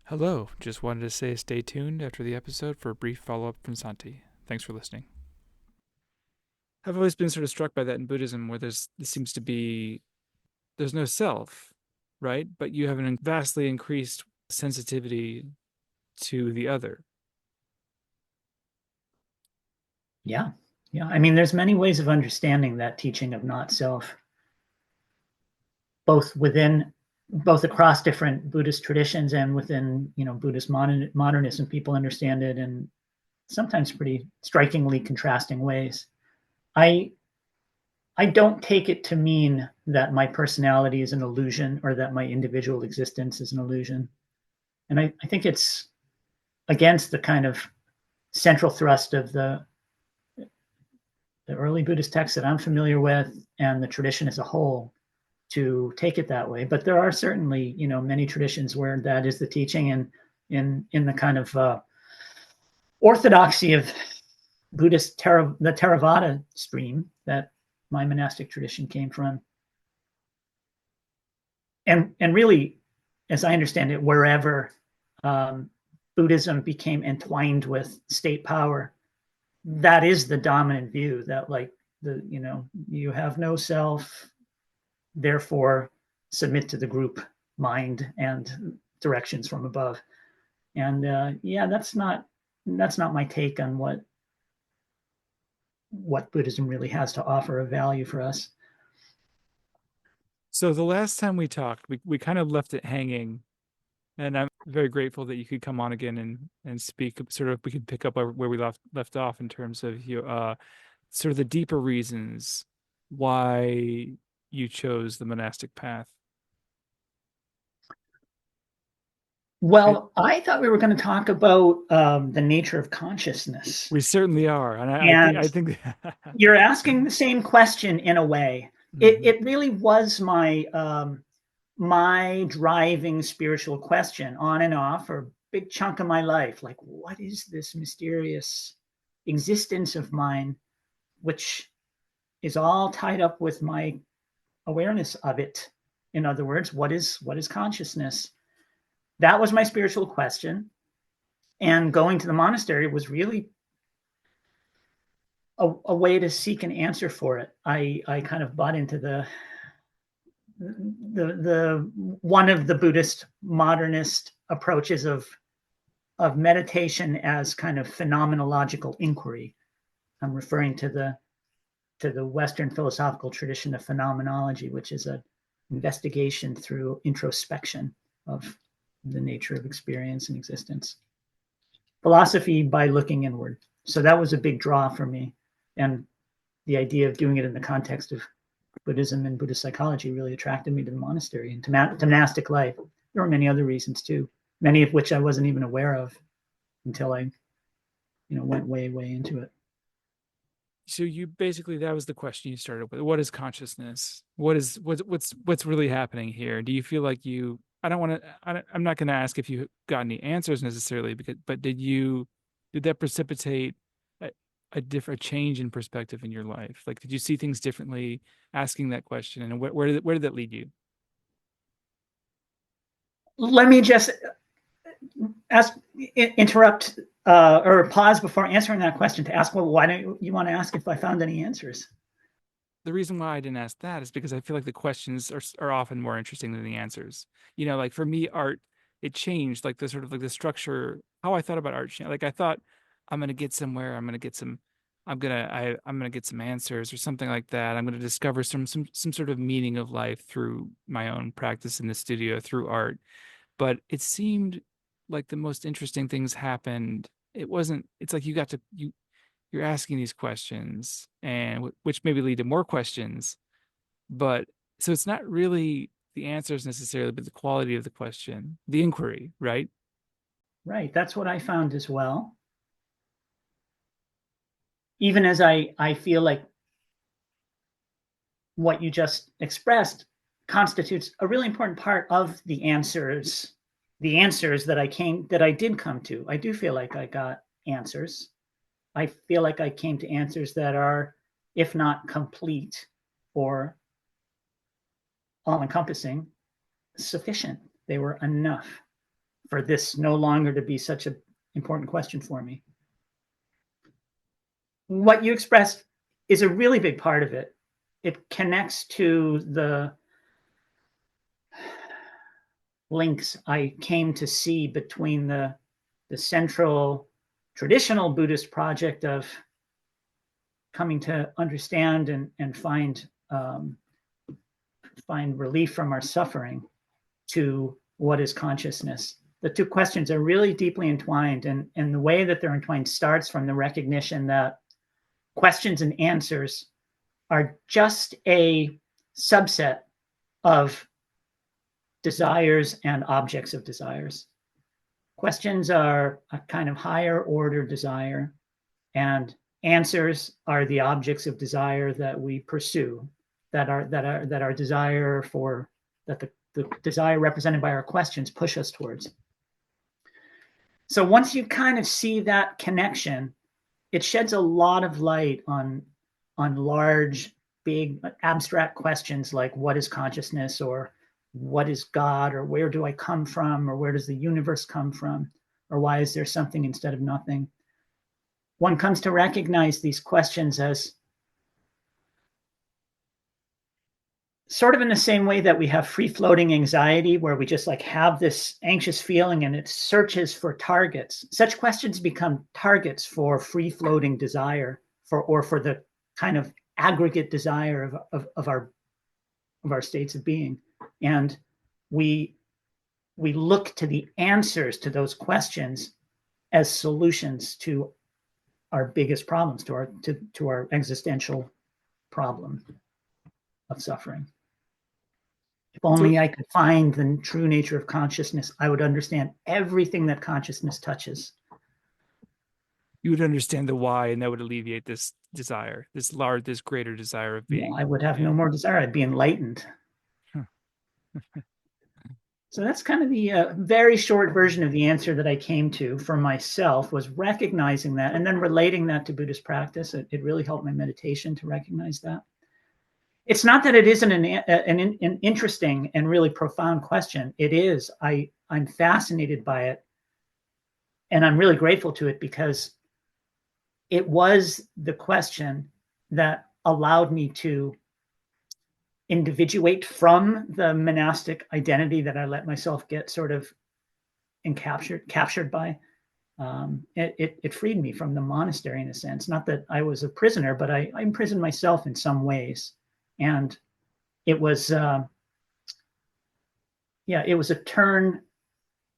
Hello, just wanted to say stay tuned after the episode for a brief follow up from Santi. Thanks for listening. I've always been sort of struck by that in Buddhism, where there seems to be there's no self, right? But you have an vastly increased sensitivity to the other. Yeah. Yeah. I mean, there's many ways of understanding that teaching of not self, both within, both across different Buddhist traditions and within, Buddhist modernism. People understand it in sometimes pretty strikingly contrasting ways. I I don't take it to mean that my personality is an illusion or that my individual existence is an illusion. And I think it's against the kind of central thrust of the early Buddhist texts that I'm familiar with and the tradition as a whole to take it that way. But there are certainly, many traditions where that is the teaching, and in the kind of orthodoxy of the Theravada stream that my monastic tradition came from, and really, as I understand it, wherever Buddhism became entwined with state power, that is the dominant view, that like you have no self, therefore submit to the group mind and directions from above. And yeah, that's not my take on what Buddhism really has to offer of value for us. So the last time we talked, we kind of left it hanging, and I'm very grateful that you could come on again and speak. Sort of, we could pick up where we left off in terms of sort of the deeper reasons why you chose the monastic path. It, Well, I thought we were going to talk about the nature of consciousness, we certainly are, and and I think you're asking the same question in a way. It Mhm. it really was my driving spiritual question on and off for a big chunk of my life. Like, what is this mysterious existence of mine, which is all tied up with my awareness of it? In other words, what is consciousness? That was my spiritual question. And going to the monastery was really a way to seek an answer for it. I kind of bought into the one of the Buddhist modernist approaches of meditation as kind of phenomenological inquiry. I'm referring to the Western philosophical tradition of phenomenology, which is an investigation through introspection of the nature of experience and existence. Philosophy by looking inward. So that was a big draw for me. And the idea of doing it in the context of Buddhism and Buddhist psychology really attracted me to the monastery and to monastic life. There were many other reasons too, many of which I wasn't even aware of until I, went way, way into it. So you basically that was the question you started with. What is consciousness? What's really happening here? Do you feel like you? I don't want to. I'm not going to ask if you got any answers necessarily, because but did that precipitate a, a different change in perspective in your life? Like, did you see things differently asking that question, and where did that lead you? Let me just ask, interrupt, or pause before answering that question to ask, well, why don't you want to ask if I found any answers? The reason why I didn't ask that is because I feel like the questions are often more interesting than the answers. Like for me, art, it changed like the sort of like the structure, how I thought about art. Like I thought I'm gonna get somewhere, I'm gonna get some answers or something like that. I'm gonna discover some sort of meaning of life through my own practice in the studio through art. But it seemed like the most interesting things happened. It wasn't, it's like you're asking these questions and which maybe lead to more questions, but so it's not really the answers necessarily, but the quality of the question, the inquiry, right? Right. That's what I found as well. Even as I feel like what you just expressed constitutes a really important part of the answers that I did come to. I do feel like I got answers. I feel like I came to answers that are, if not complete or all encompassing, sufficient. They were enough for this no longer to be such an important question for me. What you expressed is a really big part of it. It connects to the links I came to see between the central traditional Buddhist project of coming to understand and find relief from our suffering to what is consciousness. The two questions are really deeply entwined, and the way that they're entwined starts from the recognition that questions and answers are just a subset of desires and objects of desires. Questions are a kind of higher order desire, and answers are the objects of desire that we pursue, that our desire for, that the desire represented by our questions push us towards. So once you kind of see that connection, it sheds a lot of light on large, big, abstract questions like what is consciousness, or what is God, or where do I come from, or where does the universe come from, or why is there something instead of nothing. One comes to recognize these questions as sort of in the same way that we have free-floating anxiety, where we just like have this anxious feeling and it searches for targets. Such questions become targets for free-floating desire, or for the kind of aggregate desire of our states of being. And we look to the answers to those questions as solutions to our biggest problems, to our existential problem of suffering. If So only I could find the true nature of consciousness, I would understand everything that consciousness touches. you would understand the why, and that would alleviate this desire, this greater desire of Yeah, I being. would have no Yeah. more desire. I'd be enlightened. Huh. So that's kind of the very short version of the answer that I came to for myself, was recognizing that and then relating that to Buddhist practice. It really helped my meditation to recognize that. It's not that it isn't an interesting and really profound question. It is. I'm fascinated by it, and I'm really grateful to it, because it was the question that allowed me to individuate from the monastic identity that I let myself get sort of captured by. It freed me from the monastery in a sense. Not that I was a prisoner, but I imprisoned myself in some ways. And it was, it was a turn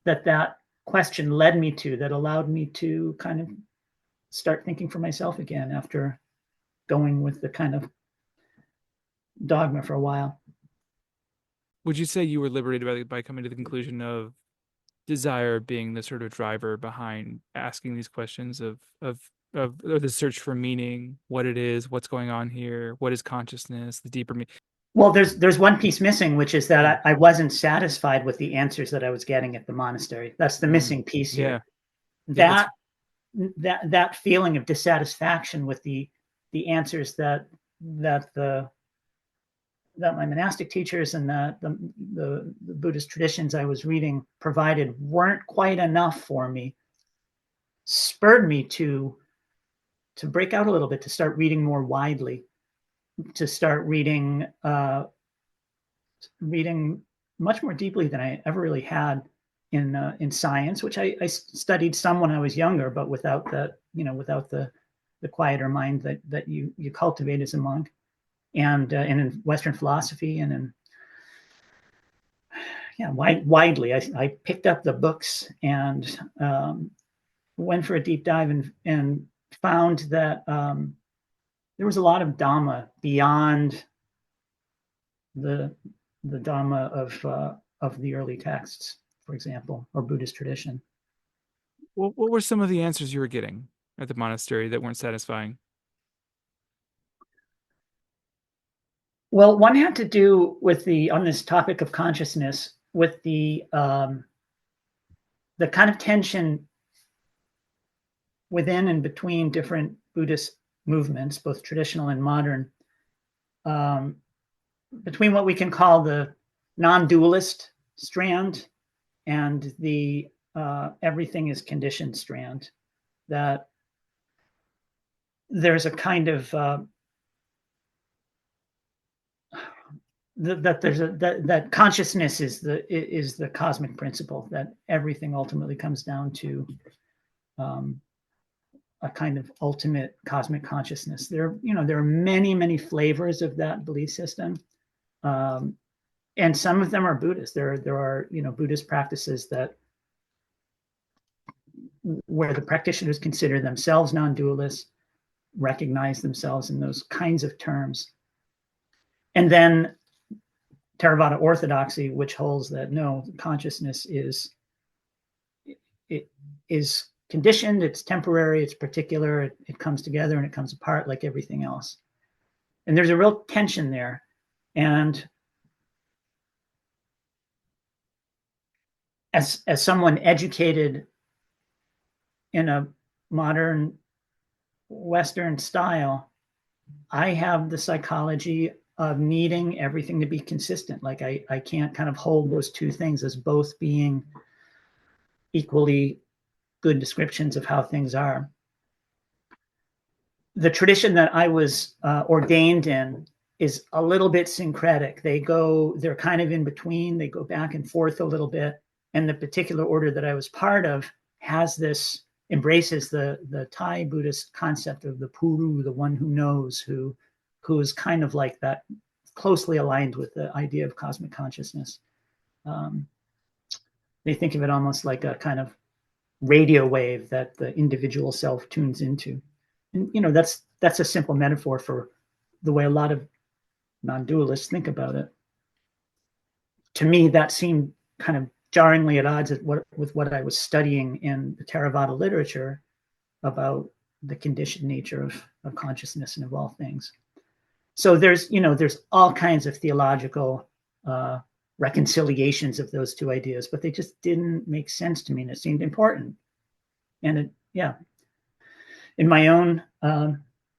that question led me to, that allowed me to kind of start thinking for myself again after going with the kind of dogma for a while. Would you say you were liberated by coming to the conclusion of desire being the sort of driver behind asking these questions or the search for meaning, what it is, what's going on here, what is consciousness, the deeper meaning? Well, there's one piece missing, which is Yeah. that I wasn't satisfied with the answers that I was getting at the monastery. That's the missing piece Yeah. here. Yeah. That's That feeling of dissatisfaction with the answers that my monastic teachers and the Buddhist traditions I was reading provided weren't quite enough for me, spurred me to break out a little bit, to start reading more widely, to start reading much more deeply than I ever really had in science, which I studied some when I was younger, but without the quieter mind that you cultivate as a monk, and in Western philosophy, and widely. I picked up the books and went for a deep dive, and found that there was a lot of Dhamma beyond the Dhamma of the early texts, for example, or Buddhist tradition. what were some of the answers you were getting at the monastery that weren't satisfying? Well, one had to do with on this topic of consciousness, with the kind of tension within and between different Buddhist movements, both traditional and modern, between what we can call the non-dualist strand and the everything is conditioned strand, that there's a kind of that consciousness is the cosmic principle, that everything ultimately comes down to a kind of ultimate cosmic consciousness. There are many flavors of that belief system, and some of them are Buddhist. There are Buddhist practices that where the practitioners consider themselves non-dualists, recognize themselves in those kinds of terms, and then Theravada orthodoxy, which holds that no, consciousness is conditioned, it's temporary, it's particular, it comes together and it comes apart like everything else. And there's a real tension there. And as someone educated in a modern Western style, I have the psychology of needing everything to be consistent. Like I can't kind of hold those two things as both being equally good descriptions of how things are. The tradition that I was ordained in is a little bit syncretic. They're kind of in between. They go back and forth a little bit. And the particular order that I was part of embraces the Thai Buddhist concept of the Puru, the one who knows, who is kind of like that, closely aligned with the idea of cosmic consciousness. They think of it almost like a kind of radio wave that the individual self tunes into. And that's a simple metaphor for the way a lot of non-dualists think about it. To me, that seemed kind of jarringly at odds with what I was studying in the Theravada literature about the conditioned nature of consciousness and of all things. So there's all kinds of theological reconciliations of those two ideas, but they just didn't make sense to me, and it seemed important. And in my own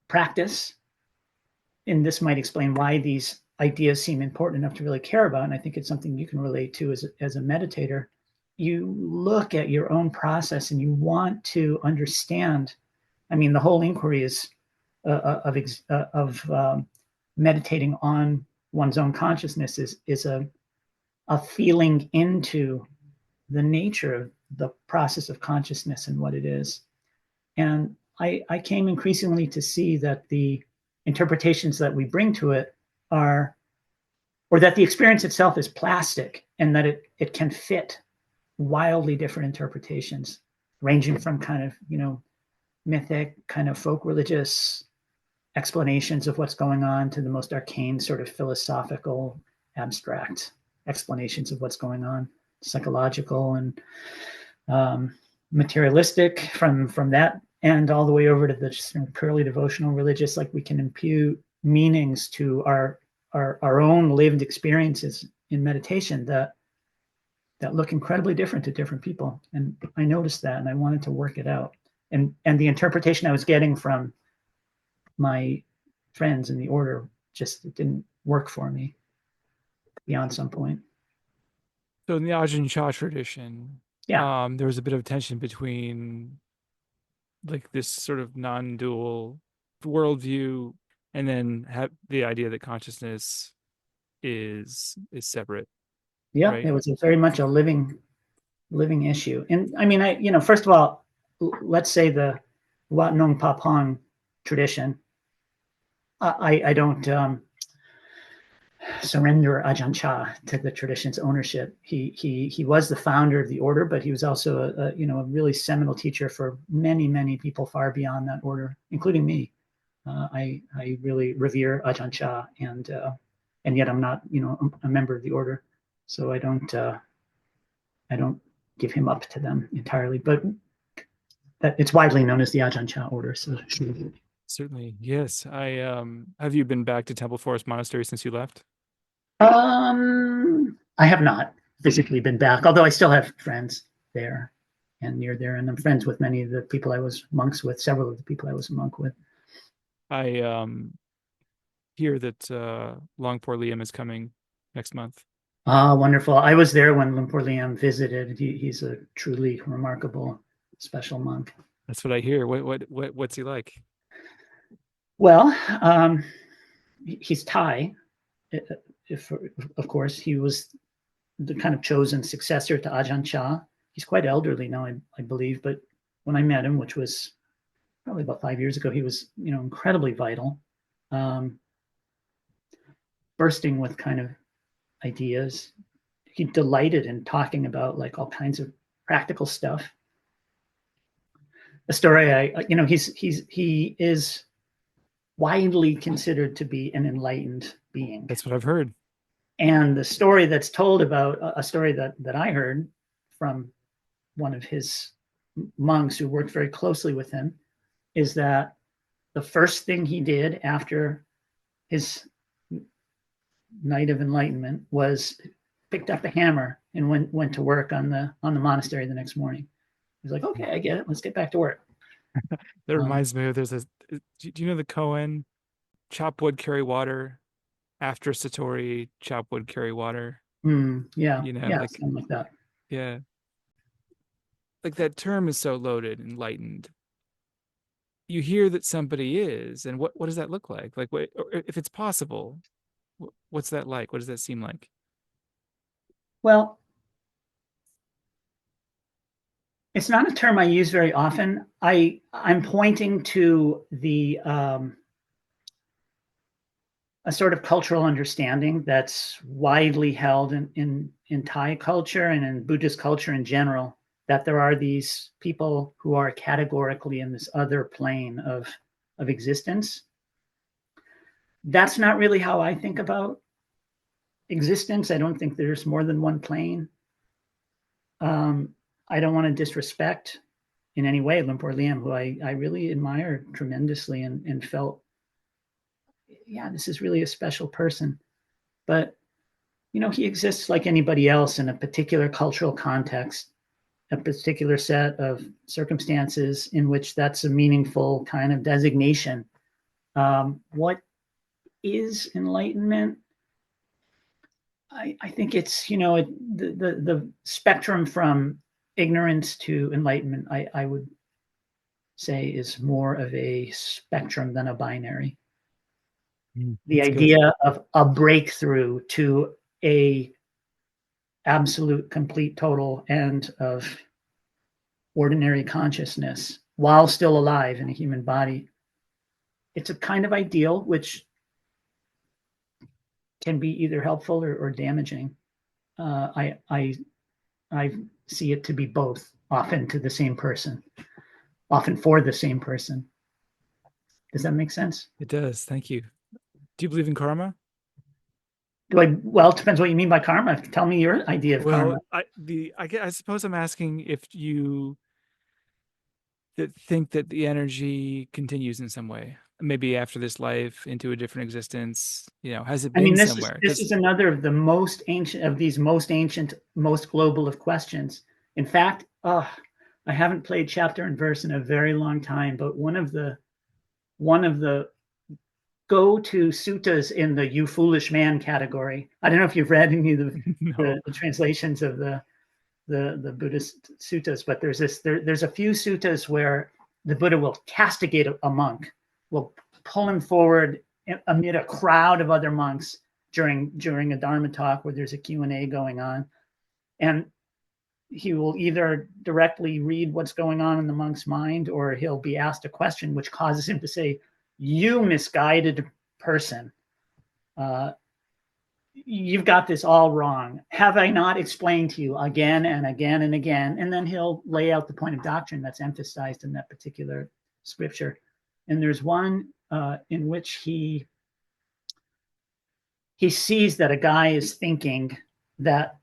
practice, and this might explain why these ideas seem important enough to really care about, and I think it's something you can relate to as a meditator. You look at your own process and you want to understand. I mean, the whole inquiry is of meditating on one's own consciousness is a feeling into the nature of the process of consciousness and what it is. And I came increasingly to see that the interpretations that we bring to it or that the experience itself is plastic, and that it can fit wildly different interpretations, ranging from kind of, mythic, kind of folk religious explanations of what's going on to the most arcane sort of philosophical, abstract explanations of what's going on, psychological and materialistic from that end, all the way over to the just purely devotional religious. Like, we can impute meanings to our own lived experiences in meditation that look incredibly different to different people. And I noticed that, and I wanted to work it out. And the interpretation I was getting from my friends in the order just didn't work for me beyond some point. So in the Ajahn Chah tradition, Yeah. there was a bit of tension between like this sort of non-dual worldview, and then the idea that consciousness is separate, Yeah, right? it was very much a living issue. And I mean, first of all, let's say the Wat Nong Pa Pong tradition. I don't surrender Ajahn Chah to the tradition's ownership. He was the founder of the order, but he was also a really seminal teacher for many people far beyond that order, including me. I really revere Ajahn Chah, and yet I'm not a member of the order, so I don't give him up to them entirely. But that it's widely known as the Ajahn Chah order. So Certainly, yes. Have you been back to Temple Forest Monastery since you left? I have not physically been back, although I still have friends there and near there, and I'm friends with many of the people I was monks with, several of the people I was a monk with. I hear that Longpor Liam is coming next month. Ah, wonderful. I was there when Lumpur Liam visited. He's a truly remarkable special monk. That's what I hear. What's he like? Well, he's Thai. If, of course, he was the kind of chosen successor to Ajahn Chah. He's quite elderly now, I believe, but when I met him, which was probably about 5 years ago, he was, incredibly vital, um, bursting with kind of ideas. He delighted in talking about like all kinds of practical stuff. A story he is widely considered to be an enlightened being. That's what I've heard. And the story that's told about a story that I heard from one of his monks who worked very closely with him is that the first thing he did after his night of enlightenment was picked up a hammer and went to work on the monastery the next morning. He's like, okay, I get it. Let's get back to work. That Um, reminds me of there's a do you know the koan chop wood, carry water, after Satori, chop wood, carry water? yeah, You know, yeah, like something like that. yeah, like that term is so loaded, enlightened. You hear that somebody is, and what does that look like? Like what, or if it's possible, what's that like? What does that seem like? Well, it's not a term I use very often. I'm pointing to the a sort of cultural understanding that's widely held in Thai culture and in Buddhist culture in general, that there are these people who are categorically in this other plane of existence. That's not really how I think about existence. I don't think there's more than one plane. Um, I don't want to disrespect in any way Lumpur Liam, who I really admire tremendously and felt, yeah, this is really a special person. But he exists like anybody else in a particular cultural context, a particular set of circumstances in which that's a meaningful kind of designation. What is enlightenment? I think it's, the spectrum from ignorance to enlightenment, I would say is more of a spectrum than a binary. The That's good. idea of a breakthrough to a absolute, complete, total end of ordinary consciousness while still alive in a human body. It's a kind of ideal which can be either helpful or damaging. I see it to be both, often to the same person, often for the same person. Does that make sense? It does. Thank you. Do you believe in karma? Well, it depends what you mean by karma. Tell me your idea of Well, karma. I suppose I'm asking if you that think that the energy continues in some way, maybe after this life into a different existence. Has it I mean, been this is somewhere? this Because is another of the most ancient of these most ancient, most global of questions. In fact, I haven't played chapter and verse in a very long time, but one of the go-to suttas in the "you foolish man" category. I don't know if you've read any of no. the translations of the Buddhist suttas, but there's a few suttas where the Buddha will castigate a monk, will pull him forward amid a crowd of other monks during a Dharma talk where there's a Q&A going on, and he will either directly read what's going on in the monk's mind, or he'll be asked a question which causes him to say, "You misguided person, uh, you've got this all wrong. Have I not explained to you again and again and again?" And then he'll lay out the point of doctrine that's emphasized in that particular scripture. And there's one in which he sees that a guy is thinking, that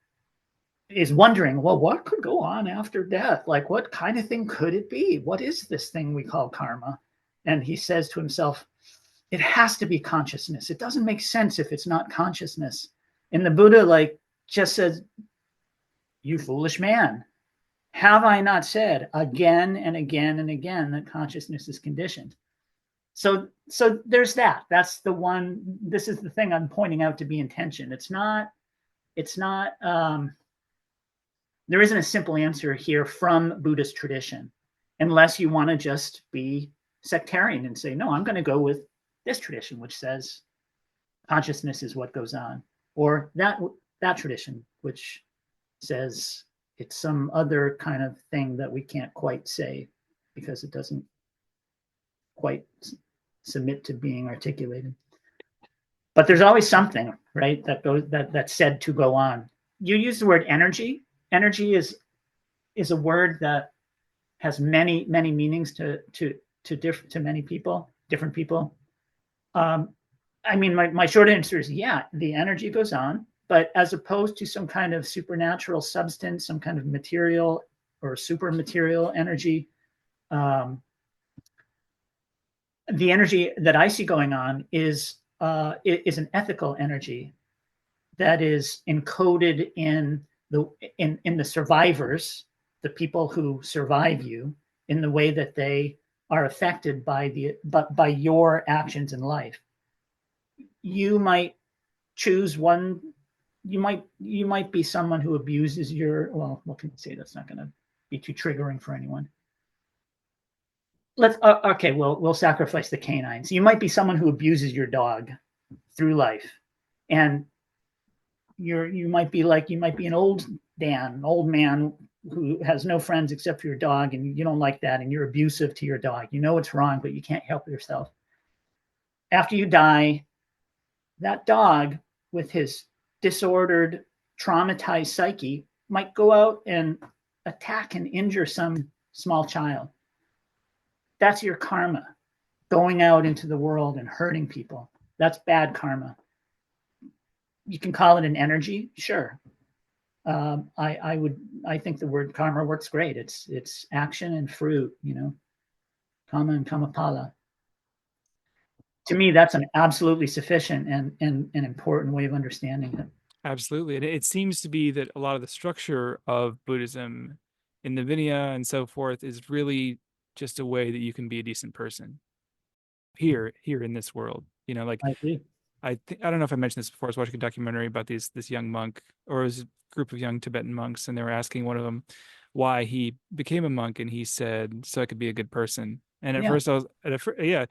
is wondering, well, what could go on after death? Like, what kind of thing could it be? What is this thing we call karma? And he says to himself, it has to be consciousness. It doesn't make sense if it's not consciousness. And the Buddha, like, just says, you foolish man. Have I not said again and again and again that consciousness is conditioned? So there's that. That's the one. This is the thing I'm pointing out to be intention. It's not it's not there isn't a simple answer here from Buddhist tradition, unless you want to just be sectarian and say, no, I'm going to go with this tradition, which says consciousness is what goes on, or that tradition, which says it's some other kind of thing that we can't quite say because it doesn't quite submit to being articulated. But there's always something, right, that's said to go on. You use the word energy. Energy is a word that has many meanings to many people, different people. I mean, my short answer is yeah, the energy goes on, but as opposed to some kind of supernatural substance, some kind of material or super material energy, the energy that I see going on is an ethical energy that is encoded in the survivors, the people who survive you, in the way that they are affected by your actions in life. You might choose one. You might be someone who abuses your. Well, what can I say? That's not going to be too triggering for anyone. Let's okay. We'll sacrifice the canines. You might be someone who abuses your dog through life, and you might be an old man who has no friends except for your dog, and you don't like that, and you're abusive to your dog. You know it's wrong, but you can't help yourself. After you die, that dog, with his disordered, traumatized psyche, might go out and attack and injure some small child. That's your karma, going out into the world and hurting people. That's bad karma. You can call it an energy, sure. I think the word karma works great. It's action and fruit, karma and kamapala. To me, that's an absolutely sufficient and an important way of understanding it. Absolutely. And it seems to be that a lot of the structure of Buddhism in the Vinaya and so forth is really just a way that you can be a decent person here in this world. Like I agree. I don't know if I mentioned this before. I was watching a documentary about this young monk, or it was a group of young Tibetan monks, and they were asking one of them why he became a monk, and he said, "So I could be a good person." And at Yeah. first, I was yeah.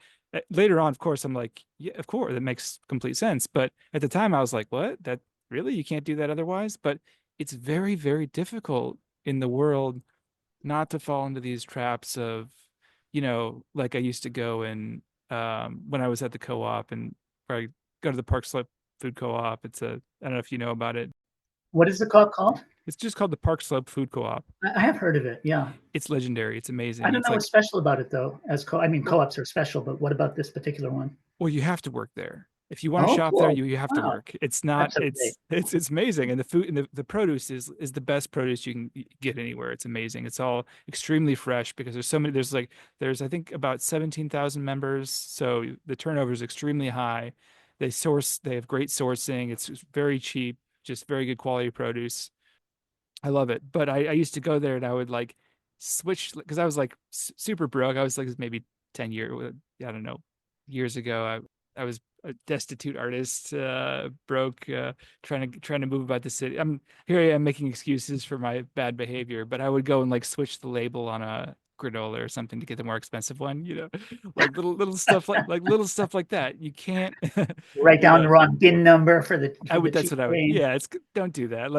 Later on, of course, I'm like, yeah, of course, that makes complete sense. But at the time, I was like, what? That really? You can't do that otherwise? But it's very, very difficult in the world not to fall into these traps of, like I used to go and when I was at the co-op and where I go to the Park Slope Food Co-op. I don't know if you know about it. What is the call called? It's just called the Park Slope Food Co-op. I have heard of it. Yeah. It's legendary. It's I amazing. don't It's know like, what's special about it though. I mean, well, co-ops are special, but what about this particular one? well, you have to work there. If you want to Oh, shop there, cool. you have to Wow. work. It's not, That's so great. it's amazing. And the food and the produce is the best produce you can get anywhere. It's amazing. It's all extremely fresh because there's I think about 17,000 members. So the turnover is extremely high. They have great sourcing. It's very cheap, just very good quality produce. I love it. But I used to go there and I would like switch because I was like super broke. I was like maybe 10 years, I don't know, years ago. I was a destitute artist, broke, trying to move about the city. Here I am making excuses for my bad behavior, but I would go and like switch the label on a granola or something to get the more expensive one, like little stuff like little stuff like that. You can't, Write you down the know, wrong bin number for the I for the would, that's cheap what I would, grain. yeah, don't do that.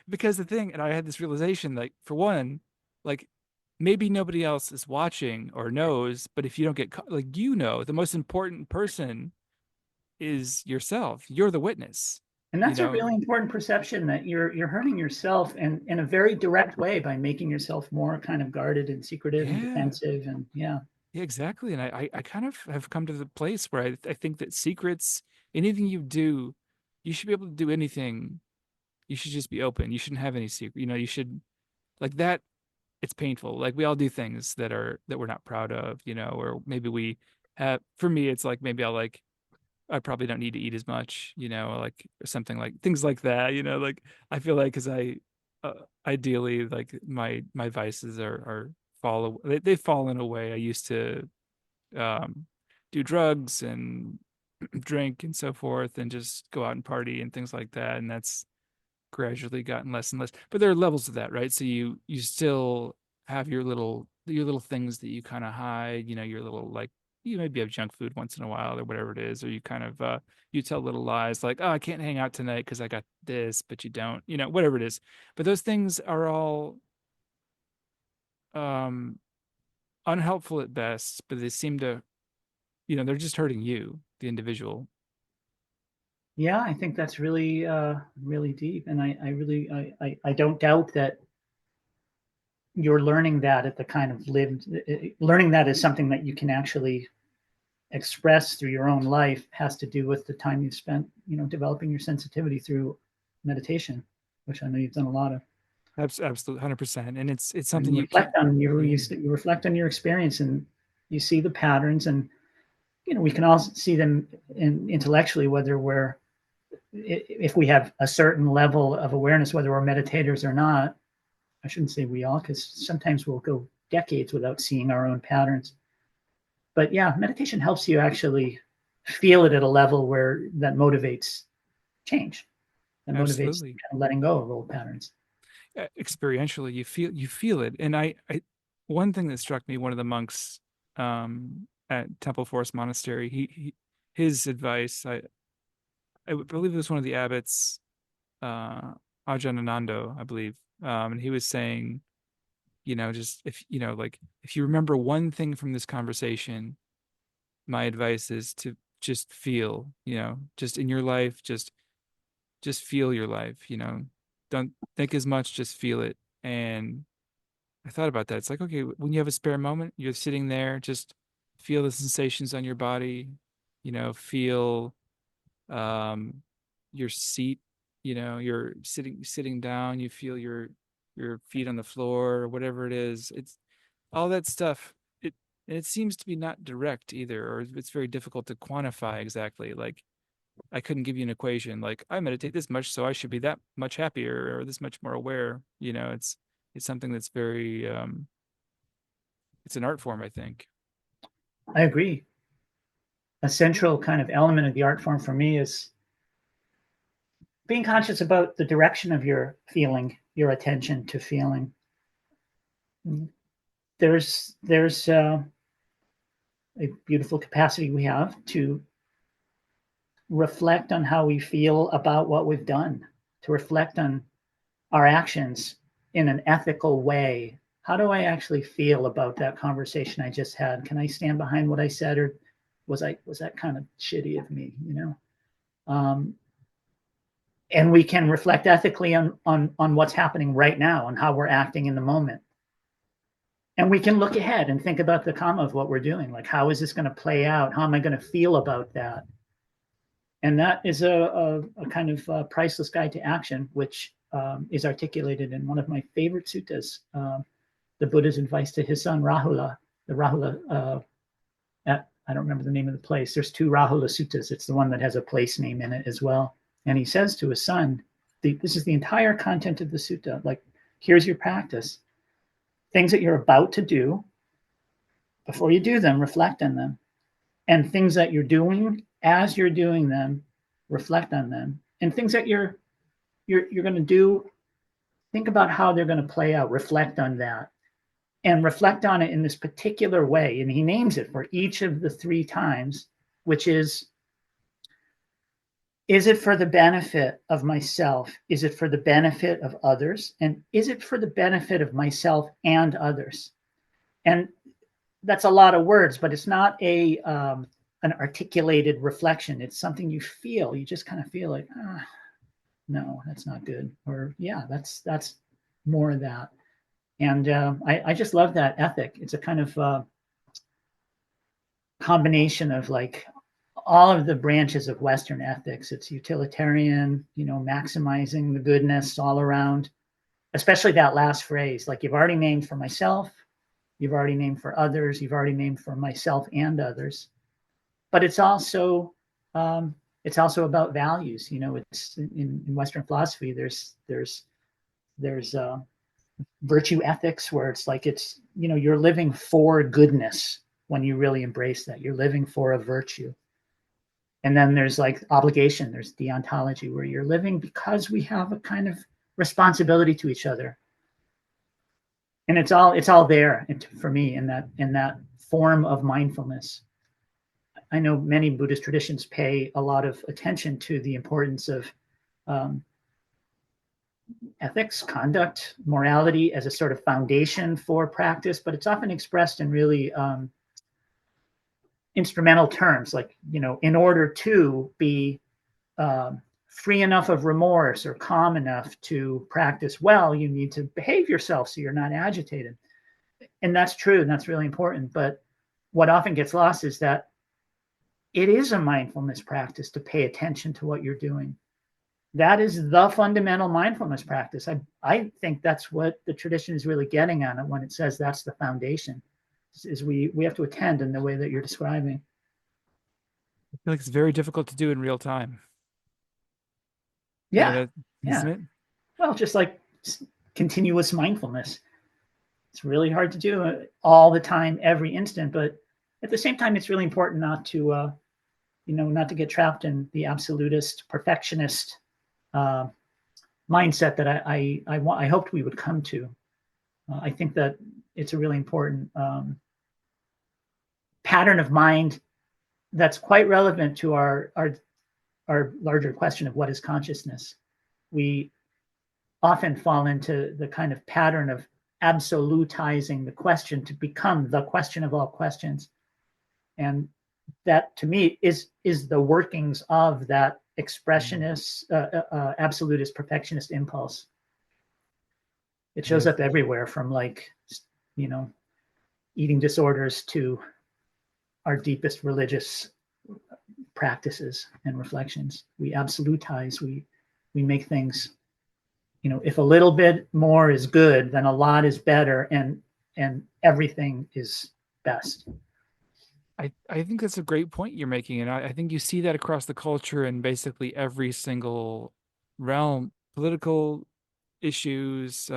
Because the thing, and I had this realization, like, for one, like, maybe nobody else is watching or knows, but if you don't get caught, like, the most important person is yourself. You're the witness, And you that's a know? really important perception that you're hurting yourself and in a very direct way by making yourself more kind of guarded and secretive and Yeah, defensive. And yeah. yeah, exactly. And I kind of have come to the place where I think that secrets, anything you do, you should be able to do anything. You should just be open. You shouldn't have any secret, you should, like that it's painful. Like we all do things that we're not proud of, or maybe we have, for me, it's like maybe I probably don't need to eat as much, like or something like things like that, like I feel like because uh, ideally like my vices are they've fallen away. I used to um, do drugs and drink and so forth and just go out and party and things like that. And gradually gotten less and less. But there are levels of that, right? So you still have your little things that you kind of hide, you know, your little like you maybe have junk food once in a while or whatever it is, or you kind of you tell little lies like, oh, I can't hang out tonight because I got this, but you don't, you know, whatever it is. But those things are all um unhelpful at best, but they seem to, you know, they're just hurting you, the individual. Yeah, I think that's really really deep, and I really I don't doubt that you're learning that at the kind of lived learning that is something that you can actually express through your own life has to do with the time you've spent, you know, developing your sensitivity through meditation, which I know you've done a lot of. Absolutely, 100%. And it's And something you you can't. reflect on Yeah, you reflect on your experience, and you see the patterns, and you know we can all see them intellectually, whether we're if we have a certain level of awareness, whether we're meditators or not. I shouldn't say we all, because sometimes we'll go decades without seeing our own patterns. But yeah, meditation helps you actually feel it at a level where that motivates change, that motivates absolutely. kind of letting go of old patterns. Experientially, you feel it. And I one thing that struck me, one of the monks at Temple Forest Monastery, his advice, I believe it was one of the abbots, uh Ajananando, I believe. And he was saying, you know, just if you know, like if you remember one thing from this conversation, my advice is to just feel, you know, just in your life, just feel your life, you know. Don't think as much, just feel it. And I thought about that. It's like, okay, when you have a spare moment, you're sitting there, just feel the sensations on your body, you know, feel um your seat, you know, you're sitting down, you feel your feet on the floor or whatever it is. It's all that stuff. It seems to be not direct either, or it's very difficult to quantify exactly. Like I couldn't give you an equation like I meditate this much, so I should be that much happier or this much more aware. You know, it's something that's very it's an art form, I think. I agree. A central kind of element of the art form for me is being conscious about the direction of your feeling, your attention to feeling. There's a beautiful capacity we have to reflect on how we feel about what we've done, to reflect on our actions in an ethical way. How do I actually feel about that conversation I just had? Can I stand behind what I said, or was that kind of shitty of me? You know, and we can reflect ethically on what's happening right now and how we're acting in the moment. And we can look ahead and think about the comma of what we're doing. Like, how is this going to play out? How am I going to feel about that? And that is a kind of priceless guide to action, which is articulated in one of my favorite suttas, the Buddha's advice to his son Rahula. The Rahula, I don't remember the name of the place. There's two Rahula suttas. It's the one that has a place name in it as well. And he says to his son, this is the entire content of the sutta. Like, here's your practice. Things that you're about to do, before you do them, reflect on them. And things that you're doing as you're doing them, reflect on them. And things that you're going to do, think about how they're going to play out, reflect on that, and reflect on it in this particular way. And he names it for each of the three times, which is it for the benefit of myself? Is it for the benefit of others? And is it for the benefit of myself and others? And that's a lot of words, but it's not a an articulated reflection. It's something you feel. You just kind of feel like, no, that's not good, or yeah, that's more of that. And I just love that ethic. It's a kind of combination of like all of the branches of Western ethics. It's utilitarian, you know, maximizing the goodness all around, especially that last phrase, like you've already named for myself, you've already named for others, you've already named for myself and others. But it's also about values. You know, it's in Western philosophy. There's virtue ethics where it's like it's, you know, you're living for goodness when you really embrace that. You're living for a virtue. And then there's like obligation, there's deontology, where you're living because we have a kind of responsibility to each other. And it's all there for me in that form of mindfulness. I know many Buddhist traditions pay a lot of attention to the importance of um, ethics, conduct, morality as a sort of foundation for practice, but it's often expressed in really instrumental terms, like, in order to be free enough of remorse or calm enough to practice well, you need to behave yourself so you're not agitated. And that's true, and that's really important. But what often gets lost is that it is a mindfulness practice to pay attention to what you're doing. That is the fundamental mindfulness practice. I think that's what the tradition is really getting at when it says that's the foundation, is we have to attend in the way that you're describing. I feel like it's very difficult to do in real time. Yeah, That isn't yeah. it? Well, just like continuous mindfulness. It's really hard to do all the time, every instant, but at the same time, it's really important not to get trapped in the absolutist, perfectionist uh, mindset that I hoped we would come to. I think that it's a really important pattern of mind that's quite relevant to our larger question of what is consciousness. We often fall into the kind of pattern of absolutizing the question to become the question of all questions, and that to me is the workings of that expressionist, absolutist, perfectionist impulse. It shows Yeah. up everywhere, from like, you know, eating disorders to our deepest religious practices and reflections. We absolutize. We make things, if a little bit more is good, then a lot is better, and everything is best. I think that's a great point you're making, and I think you see that across the culture in basically every single realm, political issues,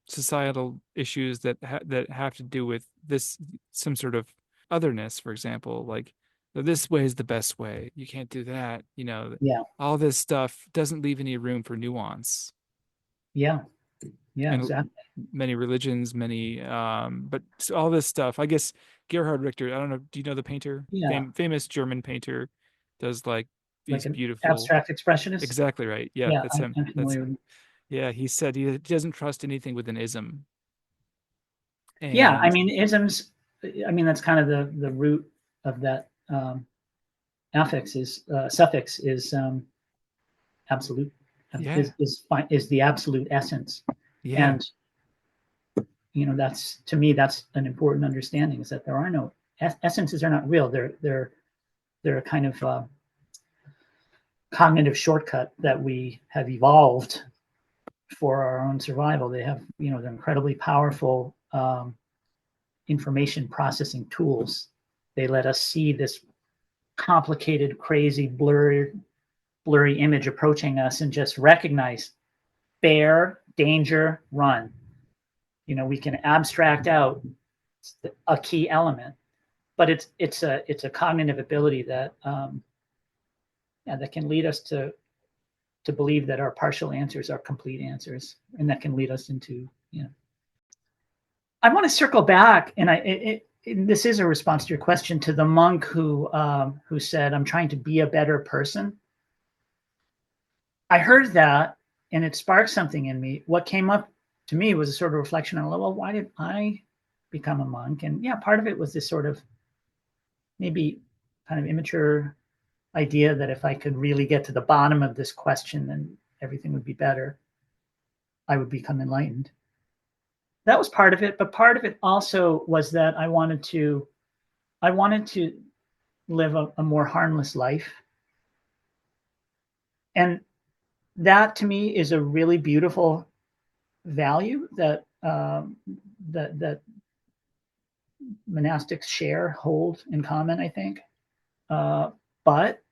societal issues that have to do with this, some sort of otherness, for example, like this way is the best way. You can't do that. Yeah, All this stuff doesn't leave any room for nuance. yeah, yeah, And exactly. many religions, but all this stuff. I guess Gerhard Richter, I don't know, do you know the painter? Yeah, Famous German painter, does like like these an beautiful, abstract expressionist. exactly right. Yeah, Yeah, that's I'm, him. I'm That's familiar with. Yeah, he said he doesn't trust anything with an ism. Yeah, I And mean isms. I mean that's kind of the root of that affix is suffix is absolute, yeah, is the absolute essence. yeah, And that's, to me, that's an important understanding, is that there are no essences, are not real. They're a kind of cognitive shortcut that we have evolved for our own survival. They have, they're incredibly powerful information processing tools. They let us see this complicated, crazy, blurry image approaching us and just recognize bear, danger, run. We can abstract out a key element, but it's a cognitive ability that yeah, that can lead us to believe that our partial answers are complete answers, and that can lead us into. I want to circle back, and this is a response to your question, to the monk who said, "I'm trying to be a better person." I heard that, and it sparked something in me. What came up to me was a sort of reflection on, well, why did I become a monk? And yeah, part of it was this sort of maybe kind of immature idea that if I could really get to the bottom of this question, then everything would be better. I would become enlightened. That was part of it, but part of it also was that I wanted to live a more harmless life. And that to me is a really beautiful value that monastics hold in common, I think. But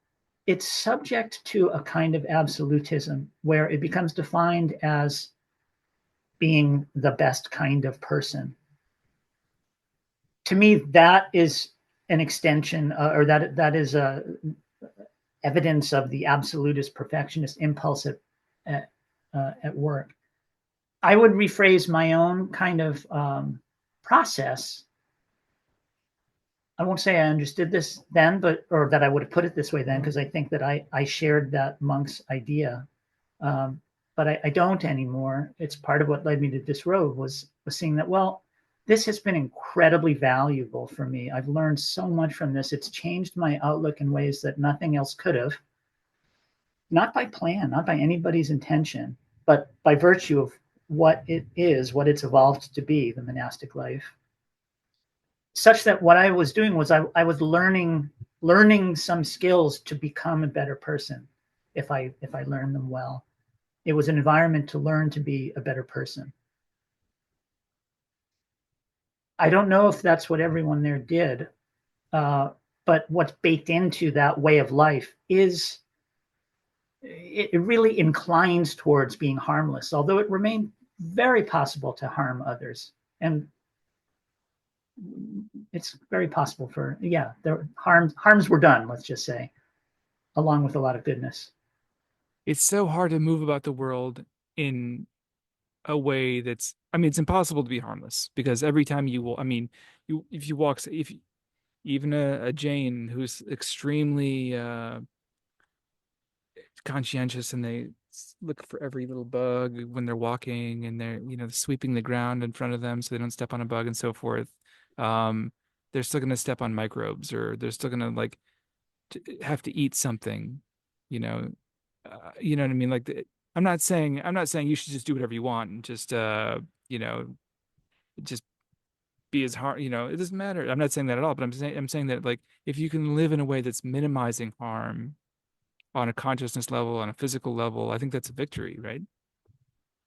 it's subject to a kind of absolutism where it becomes defined as being the best kind of person. To me, that is an extension, or that is evidence of the absolutist perfectionist impulse at work. I would rephrase my own kind of process. I won't say I understood this then, but or that I would have put it this way then, because I think that I shared that monk's idea, um, but I don't anymore. It's part of what led me to this road was seeing that, well, this has been incredibly valuable for me. I've learned so much from this. It's changed my outlook in ways that nothing else could have, not by plan, not by anybody's intention, but by virtue of what it is, what it's evolved to be, the monastic life. Such that what I was doing was I was learning some skills to become a better person if I learned them well. It was an environment to learn to be a better person. I don't know if that's what everyone there did, but what's baked into that way of life is it really inclines towards being harmless, although it remained very possible to harm others. And it's very possible for, yeah, the harms were done, let's just say, along with a lot of goodness. It's so hard to move about the world in a way that's, I mean, it's impossible to be harmless because every time you will, I mean, you if you walk, if even a Jane who's extremely conscientious and they look for every little bug when they're walking and they're, sweeping the ground in front of them so they don't step on a bug and so forth. Um, they're still going to step on microbes or they're still going to like have to eat something, you know, you know what I mean? Like, I'm not saying you should just do whatever you want and just, you know, just be as hard, it doesn't matter. I'm not saying that at all, but I'm saying that like, if you can live in a way that's minimizing harm on a consciousness level, on a physical level, I think that's a victory, right?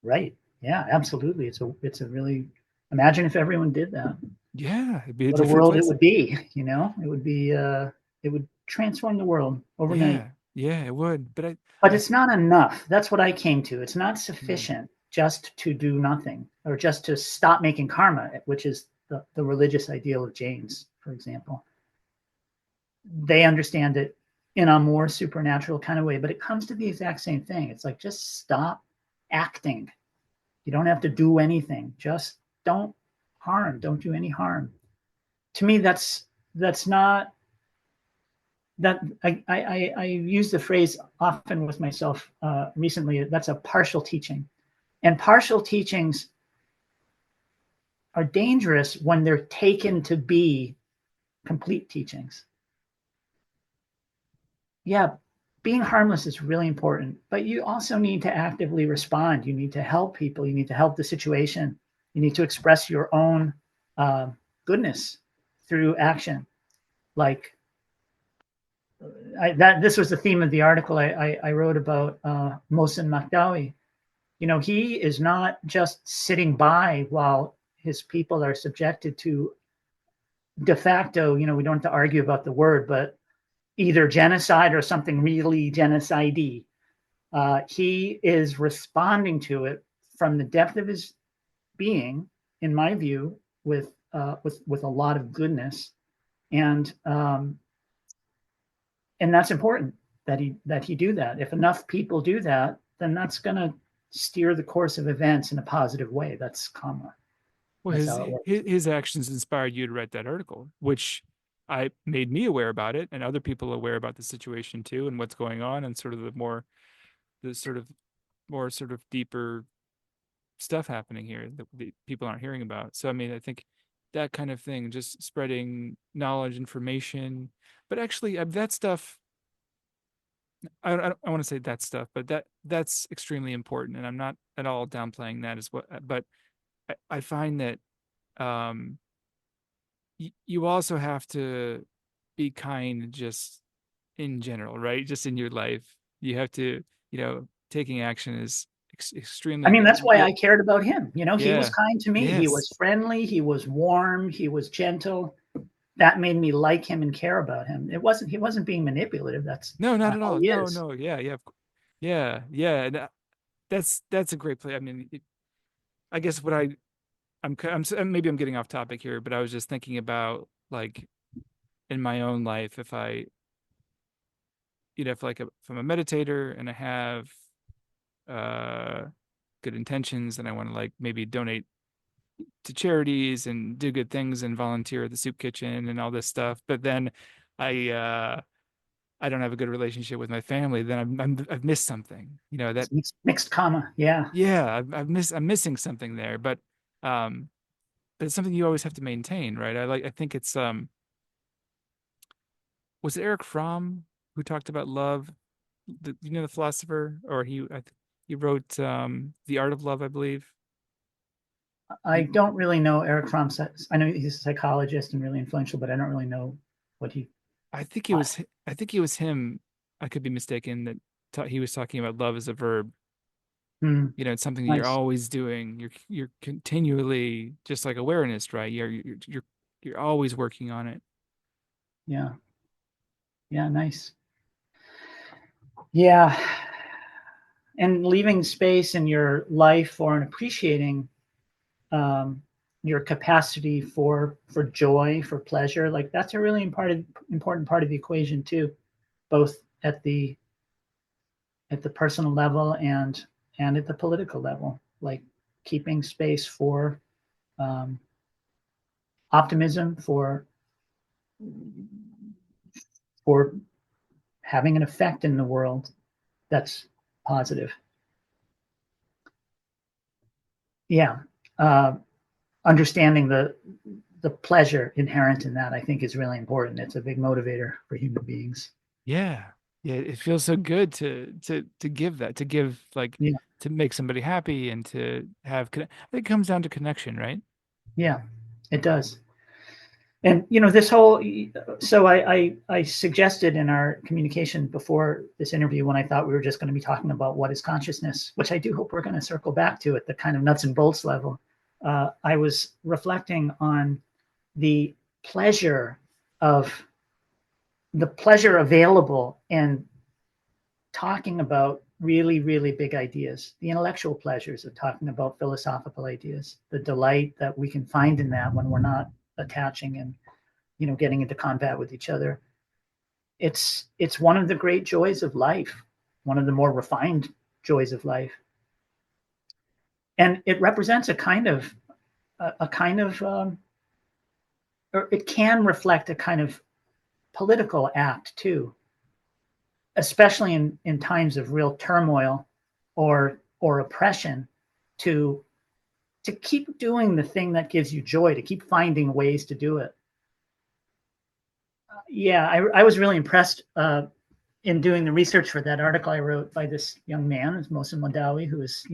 Right. Yeah, absolutely. It's a really, imagine if everyone did that. Yeah, it'd be a What a different world it place. would be, it would be it would transform the world overnight. Yeah, yeah, it would. But But I, it's not enough. That's what I came to. It's not hmm. sufficient just to do nothing or just to stop making karma, which is the religious ideal of James, for example. They understand it in a more supernatural kind of way, but it comes to the exact same thing. It's like just stop acting. You don't have to do anything. Just don't harm. Don't do any harm. To me, that's not that I use the phrase often with myself recently. That's a partial teaching, and partial teachings are dangerous when they're taken to be complete teachings. Yeah, being harmless is really important, but you also need to actively respond. You need to help people. You need to help the situation. You need to express your own uh, goodness through action. Like this was the theme of the article I wrote about Mohsen Makdawi. He is not just sitting by while his people are subjected to de facto, we don't have to argue about the word, but either genocide or something really genocide. He is responding to it from the depth of his being, in my view, with a lot of goodness, and and that's important that he do that. If enough people do that, then that's going to steer the course of events in a positive way. That's karma. Well, That's his how it works. his actions inspired you to write that article, which I made me aware about it and other people aware about the situation too and what's going on and sort of the sort of more sort of deeper stuff happening here that the people aren't hearing about. So I mean, I think that kind of thing, just spreading knowledge, information, but actually that stuff. I want to say that stuff, but that's extremely important, and I'm not at all downplaying that as well. But I find that um, you also have to be kind, just in general, right? Just in your life, you have to, taking action is I extremely. mean, that's why I cared about him. He was Yeah, kind to me. He yes. was friendly. He was warm. He was gentle. That made me like him and care about him. He wasn't being manipulative. That's No, not at how all. he No, is. no, yeah, yeah, yeah, yeah. And that's a great play. I mean, I guess what maybe I'm getting off topic here, but I was just thinking about like in my own life, if I, if I'm a meditator and I have uh good intentions and I want to like maybe donate to charities and do good things and volunteer at the soup kitchen and all this stuff, but then I I don't have a good relationship with my family, then I've missed something. That It's mixed comma. Yeah. yeah, I'm missing something there, um but it's something you always have to maintain, right? I think it's was it Eric Fromm who talked about love? The philosopher, or he wrote The Art of Love, I believe. I don't really know Eric Fromm. I know he's a psychologist and really influential, but I don't really know what he I think it taught. was I think it was him. I could be mistaken that he was talking about love as a verb. Hmm, It's something that you're nice. always doing. You're continually, just like awareness, right? You're always working on it. Yeah. Yeah. Nice. Yeah. And leaving space in your life for and appreciating um, your capacity for joy, for pleasure, like that's a really important part of the equation too, both at the personal level and at the political level, like keeping space for um, optimism, for having an effect in the world that's positive. Yeah, uh, understanding the pleasure inherent in that, I think, is really important. It's a big motivator for human beings. Yeah. Yeah, it feels so good to give that, to give like Yeah, to make somebody happy and to have I think it comes down to connection, right? yeah, it does. And this whole so I suggested in our communication before this interview, when I thought we were just going to be talking about what is consciousness, which I do hope we're going to circle back to at the kind of nuts and bolts level. I was reflecting on the pleasure of the pleasure available in talking about really, really big ideas, the intellectual pleasures of talking about philosophical ideas, the delight that we can find in that when we're not attaching and getting into combat with each other. It's one of the great joys of life, one of the more refined joys of life, and it represents a kind of or it can reflect a kind of political act too, especially in times of real turmoil or oppression, to keep doing the thing that gives you joy, to keep finding ways to do it. Yeah, I was really impressed in doing the research for that article I wrote by this young man, Mosa Modawi, who is,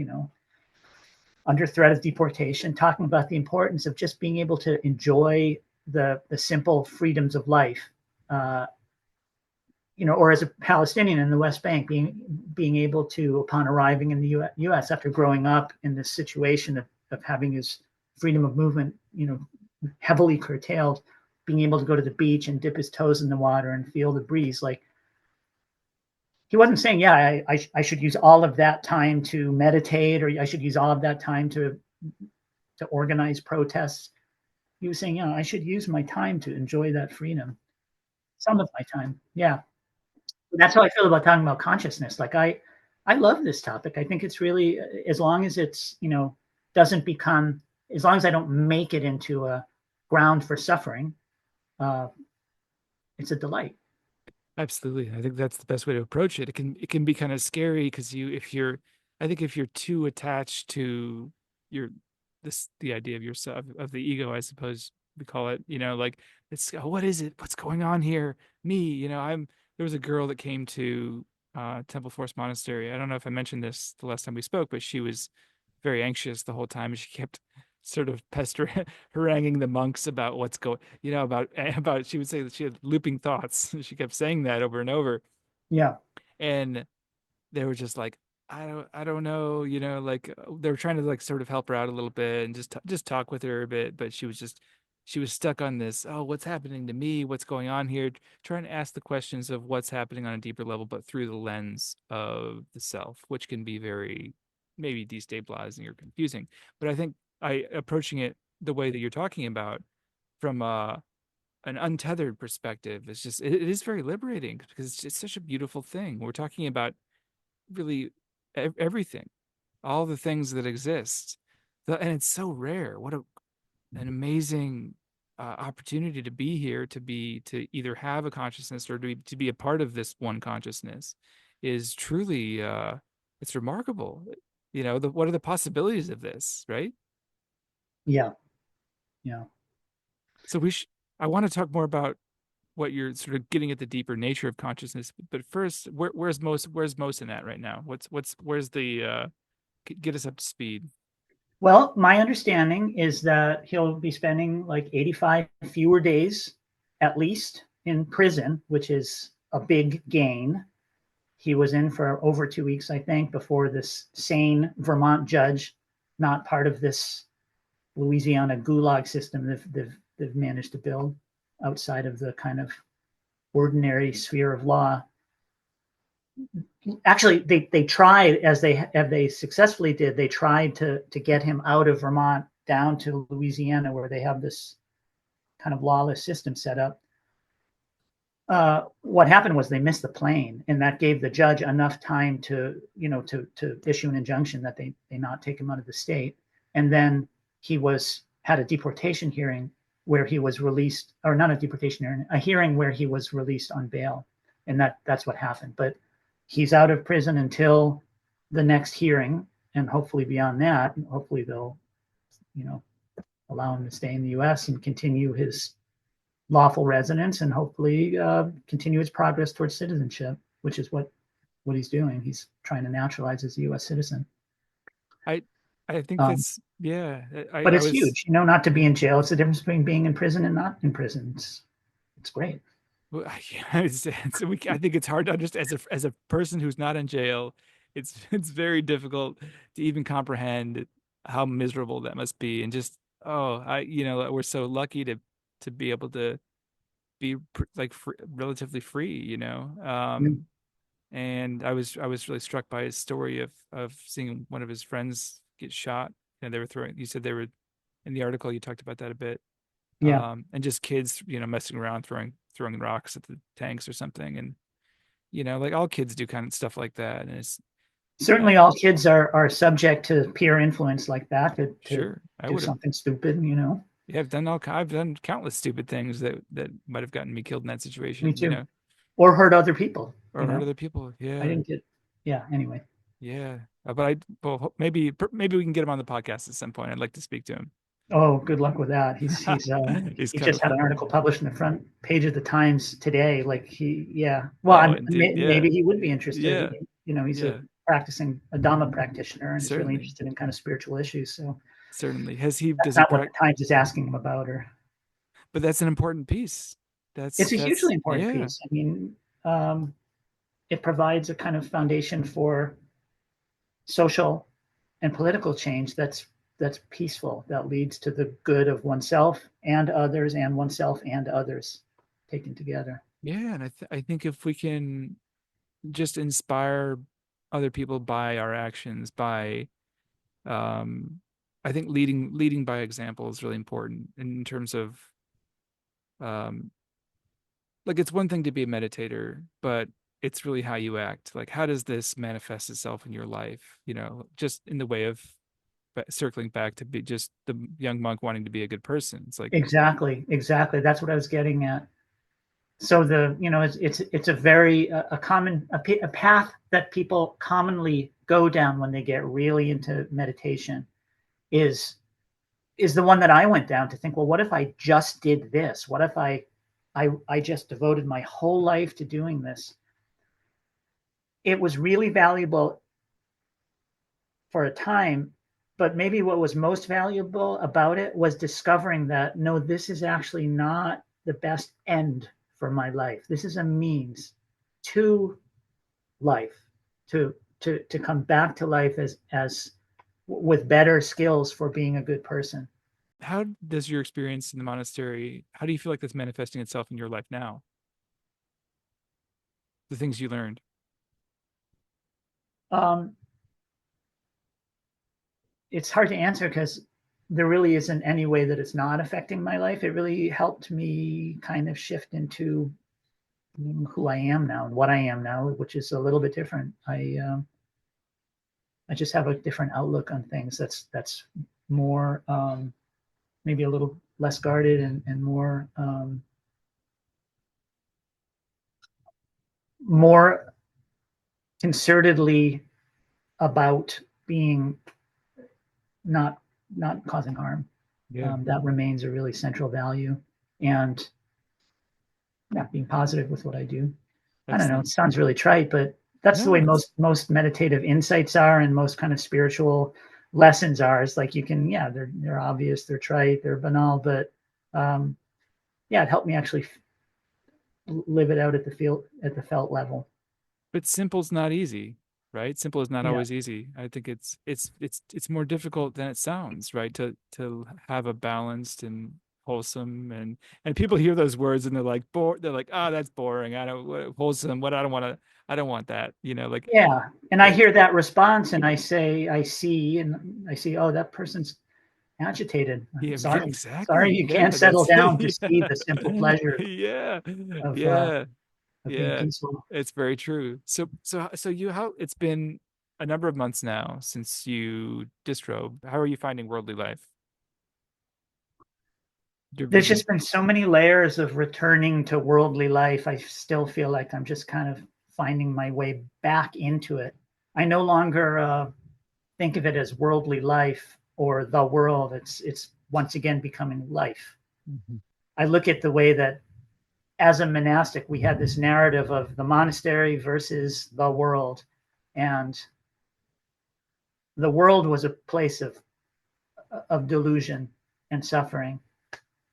under threat of deportation, talking about the importance of just being able to enjoy the simple freedoms of life. Uh, or as a Palestinian in the West Bank, being able to, upon arriving in the U.S. after growing up in this situation of having his freedom of movement, heavily curtailed, being able to go to the beach and dip his toes in the water and feel the breeze. Like, he wasn't saying, yeah, I should use all of that time to meditate, or I should use all of that time to organize protests. He was saying, I should use my time to enjoy that freedom. Some of my time. Yeah. That's how I feel about talking about consciousness. Like, I love this topic. I think it's really, as long as it's, doesn't become, as long as I don't make it into a ground for suffering, uh, it's a delight. Absolutely. I think that's the best way to approach it. It can be kind of scary because I think if you're too attached to your the idea of yourself, of the ego, I suppose we call it, like it's, oh, what is it? What's going on here? Me, there was a girl that came to Temple Forest Monastery. I don't know if I mentioned this the last time we spoke, but she was very anxious the whole time. She kept sort of pestering, haranguing the monks about what's going, about, she would say that she had looping thoughts. She kept saying that over and over. Yeah. And they were just like, I don't know, like they were trying to like sort of help her out a little bit and just talk with her a bit, but she was stuck on this, oh, what's happening to me? What's going on here? Trying to ask the questions of what's happening on a deeper level, but through the lens of the self, which can be very maybe destabilizing or confusing. But I think I approaching it the way that you're talking about, from an untethered perspective is just it is very liberating because it's just such a beautiful thing. We're talking about really everything, all the things that exist, and it's so rare. What an amazing opportunity to be here, to either have a consciousness or to be a part of this one consciousness is truly it's remarkable. What are the possibilities of this, right? Yeah, yeah. So I want to talk more about what you're sort of getting at the deeper nature of consciousness. But first, where's most in that right now? Where's the get us up to speed? Well, my understanding is that he'll be spending like 85 fewer days at least in prison, which is a big gain. He was in for over 2 weeks, I think, before this sane Vermont judge, not part of this Louisiana gulag system they've managed to build outside of the kind of ordinary sphere of law. Actually, they tried, as they successfully did, they tried to get him out of Vermont down to Louisiana, where they have this kind of lawless system set up. What happened was they missed the plane, and that gave the judge enough time to issue an injunction that they not take him out of the state. And then he had a deportation hearing where he was released, or not a deportation hearing, a hearing where he was released on bail, and that's what happened. But he's out of prison until the next hearing, and hopefully beyond that, hopefully they'll you know allow him to stay in the U.S. and continue his lawful residence, and hopefully continue his progress towards citizenship, which is what he's doing. He's trying to naturalize as a U.S. citizen. I I think Um, that's yeah. but I it's was huge, not to be in jail. It's the difference between being in prison and not in prison. It's great. well, yeah, I think it's hard to understand as a person who's not in jail. It's very difficult to even comprehend how miserable that must be, and just we're so lucky to be able to be relatively free, Mm. And I was really struck by his story of seeing one of his friends get shot, and they were throwing. You said they were in the article. You talked about that a bit, Yeah, and just kids, messing around, throwing rocks at the tanks or something, and like all kids do kind of stuff like that, and it's uh, certainly all kids are subject to peer influence like that to sure I do would have. something stupid. Yeah, I've done countless stupid things that might have gotten me killed in that Me situation, too. Or hurt other people. or hurt other people. I Yeah, didn't get. Yeah. Anyway. yeah. But maybe we can get him on the podcast at some point. I'd like to speak to him. Oh, good luck with that. He's He's he kind just of had an article published in the front page of the Times today. Like yeah. Well, oh, indeed, yeah, maybe he would be interested. yeah, He's a yeah. practicing a Dhamma practitioner and is really Certainly, interested in kind of spiritual issues. So certainly. that's Does he not what the practice? Times is asking him about. Or But that's an important piece. it's a hugely That's important yeah, piece. I mean, um, it provides a kind of foundation for social and political change that's peaceful, that leads to the good of oneself and oneself and others taken together. yeah. And I think if we can just inspire other people by our actions, by um, I think leading by example is really important in terms of um, like it's one thing to be a meditator, but it's really how you act. Like, how does this manifest itself in your life? Just in the way of circling back to be just the young monk wanting to be a good person. It's like, Exactly, that's what I was getting at. So it's a very a common a path that people commonly go down when they get really into meditation is is the one that I went down, to think, well, what if I just did this? What if I just devoted my whole life to doing this? It was really valuable for a time, but maybe what was most valuable about it was discovering that no, this is actually not the best end for my life. This is a means to life, to come back to life as with better skills for being a good person. how does your experience in the monastery, how do you feel like that's manifesting itself in your life now? The things you learned. Um, it's hard to answer because there really isn't any way that it's not affecting my life. It really helped me kind of shift into who I am now and what I am now, which is a little bit different. I just have a different outlook on things. That's more maybe a little less guarded and more concertedly about being not not causing harm. Yeah, That remains a really central value, and yeah, being positive with what I do. I don't know. It excellent. sounds really trite, but that's the way No, it's most meditative insights are, and most kind of spiritual lessons are. It's like you can, yeah, they're obvious, they're trite, they're banal, but um, yeah, it helped me actually live it out at the felt level. but simple's not easy, right? Simple is not Yeah, always easy. I think it's more difficult than it sounds, right? To have a balanced and wholesome and people hear those words and they're like they're like, oh, that's boring. I don't wholesome. What I don't want that. Like yeah. And I it, hear that response, and I see, oh, that person's agitated. I'm yeah, yeah, sorry, exactly. you can't Yeah, settle that's down to see yeah. the simple pleasure Yeah. of uh, Yeah. of being Yeah, peaceful. it's very true. So you how it's been a number of months now since you disrobe. How are you finding worldly life? There's You've been just been so many layers of returning to worldly life. I still feel like I'm just kind of finding my way back into it. I no longer think of it as worldly life or the world. It's once again becoming life. Mhm. I look at the way that as a monastic we had this narrative of the monastery versus the world, and the world was a place of delusion and suffering,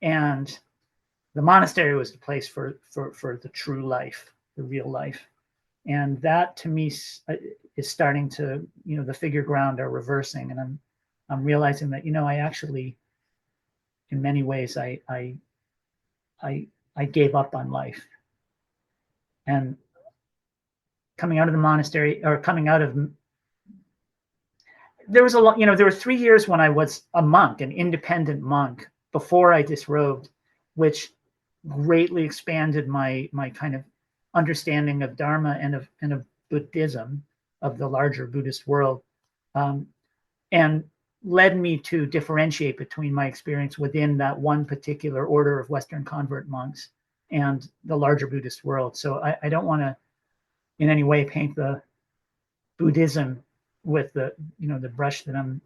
and the monastery was the place for the true life, the real life. And that to me is starting to, the figure ground are reversing, and I'm realizing that, I actually, in many ways, I I gave up on life. And coming out of the monastery, or coming out of, there was a lot, there were 3 years when I was a monk, an independent monk, before I disrobed, which greatly expanded my kind of understanding of Dharma and of Buddhism, of the larger Buddhist world, um, and led me to differentiate between my experience within that one particular order of Western convert monks and the larger Buddhist world. So I don't want to in any way paint the Buddhism with the brush that I'm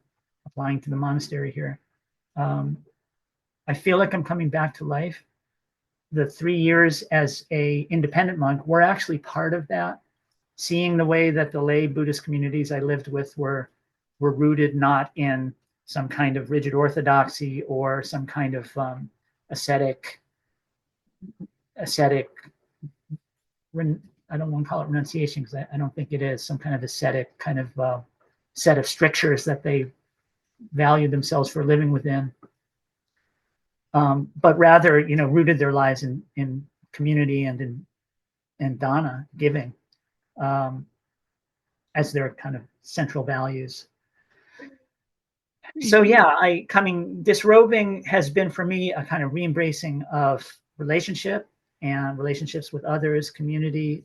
applying to the monastery here. Um, I feel like I'm coming back to life. The 3 years as a independent monk were actually part of that. Seeing the way that the lay Buddhist communities I lived with were rooted not in some kind of rigid orthodoxy or some kind of ascetic. I don't want to call it renunciation because I don't think it is some kind of ascetic kind of set of strictures that they valued themselves for living within, but rather, rooted their lives in community and dana giving, um, as their kind of central values. So yeah, I coming disrobing has been for me a kind of re-embracing of relationship and relationships with others, community,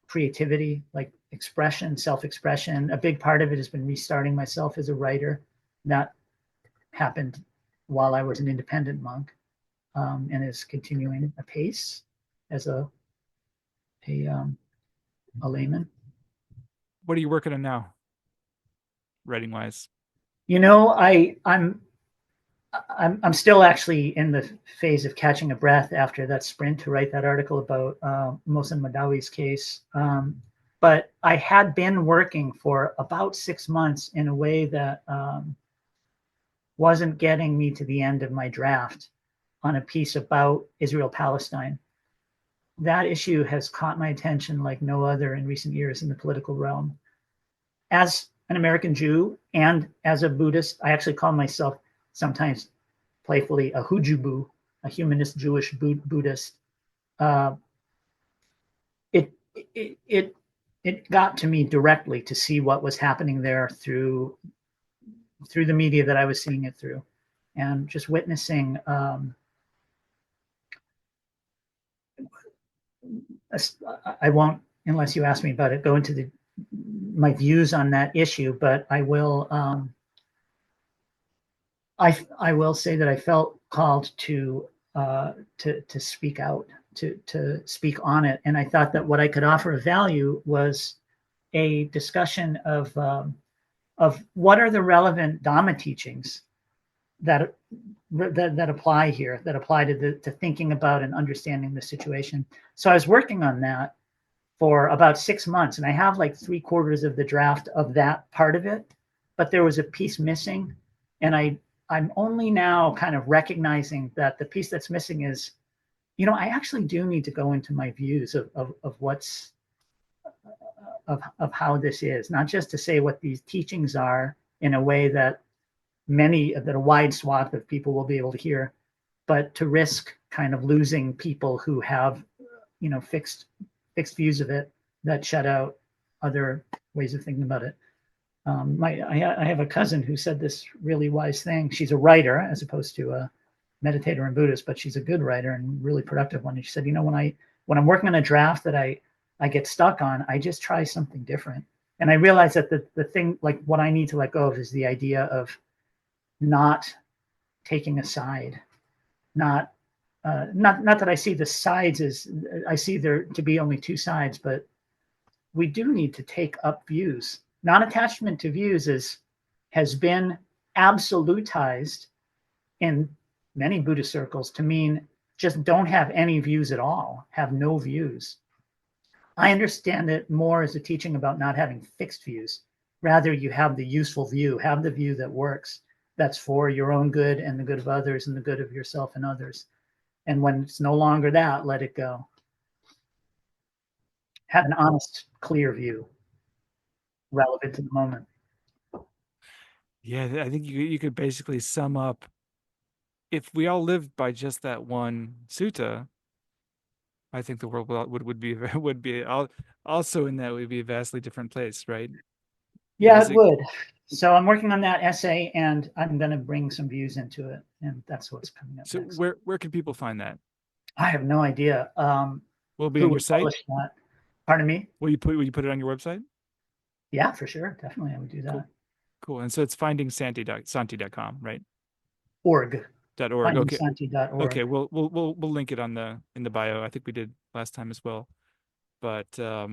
creativity, like expression, self-expression. A big part of it has been restarting myself as a writer. That happened while I was an independent monk, and is continuing apace as a, um, a layman. what are you working on now, writing wise? You know, I'm still actually in the phase of catching a breath after that sprint to write that article about Mohsen Madawi's case. But I had been working for about 6 months in a way that wasn't getting me to the end of my draft on a piece about Israel Palestine. That issue has caught my attention like no other in recent years in the political realm. As an American Jew and as a Buddhist, I actually call myself sometimes playfully a Hujubu, a humanist Jewish Buddhist. Uh, it, it it it got to me directly to see what was happening there through through the media that I was seeing it through, and just witnessing. I won't, unless you ask me about it, go into my views on that issue, but I will. I will say that I felt called to speak out, to speak on it, and I thought that what I could offer of value was a discussion of what are the relevant Dhamma teachings that that apply here, that apply to thinking about and understanding the situation. So I was working on that for about 6 months, and I have like 3/4 of the draft of that part of it, but there was a piece missing, and I'm only now kind of recognizing that the piece that's missing is, I actually do need to go into my views of what's of how this is, not just to say what these teachings are in a way that a wide swath of people will be able to hear, but to risk kind of losing people who have, fixed views of it that shut out other ways of thinking about it. I have a cousin who said this really wise thing. She's a writer as opposed to a meditator and Buddhist, but she's a good writer and really productive one. And she said, when I'm working on a draft that I get stuck on, I just try something different. And I realized that the thing, like what I need to let go of, is the idea of not taking a side, not that I see the sides as, I see there to be only two sides, but we do need to take up views. Non-attachment to views has been absolutized in many Buddhist circles to mean just don't have any views at all, have no views. I understand it more as a teaching about not having fixed views. Rather, you have the useful view, have the view that works, that's for your own good and the good of others and the good of yourself and others. And when it's no longer that, let it go. Have an honest, clear view relevant to the moment. Yeah, I think you could basically sum up, if we all lived by just that one sutta, I think the world would be would be also in that would be a vastly different place, right? Yeah, Because it would. So I'm working on that essay, and I'm going to bring some views into it, and that's what's coming up so next. where can people find that? I have no idea Will it be who on your would site? publish that. Pardon me? Will you put it on your website? Yeah, for sure. Definitely, I would do Cool. that. Cool. And so it's finding Santi.com, right? Org. .org. Okay. Findingsanti.org. Okay. We'll link it on in the bio. I think we did last time as well. But are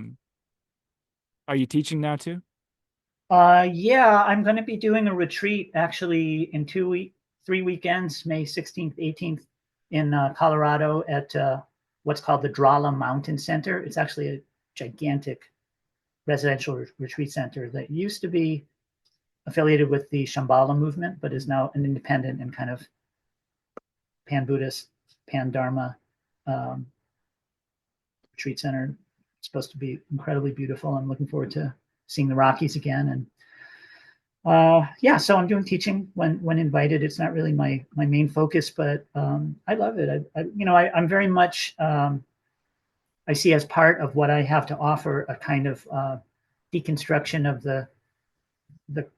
you teaching now too? Yeah, I'm going to be doing a retreat actually in 3 weekends, May 16th, 18th, in Colorado at what's called the Drala Mountain Center. It's actually a gigantic residential retreat center that used to be affiliated with the Shambhala movement, but is now an independent and kind of pan-Buddhist, pan-Dharma um, retreat center. It's supposed to be incredibly beautiful. I'm looking forward to seeing the Rockies again. And yeah, so I'm doing teaching when invited. It's not really my main focus, but I love it. I'm very much I see as part of what I have to offer a kind of deconstruction of the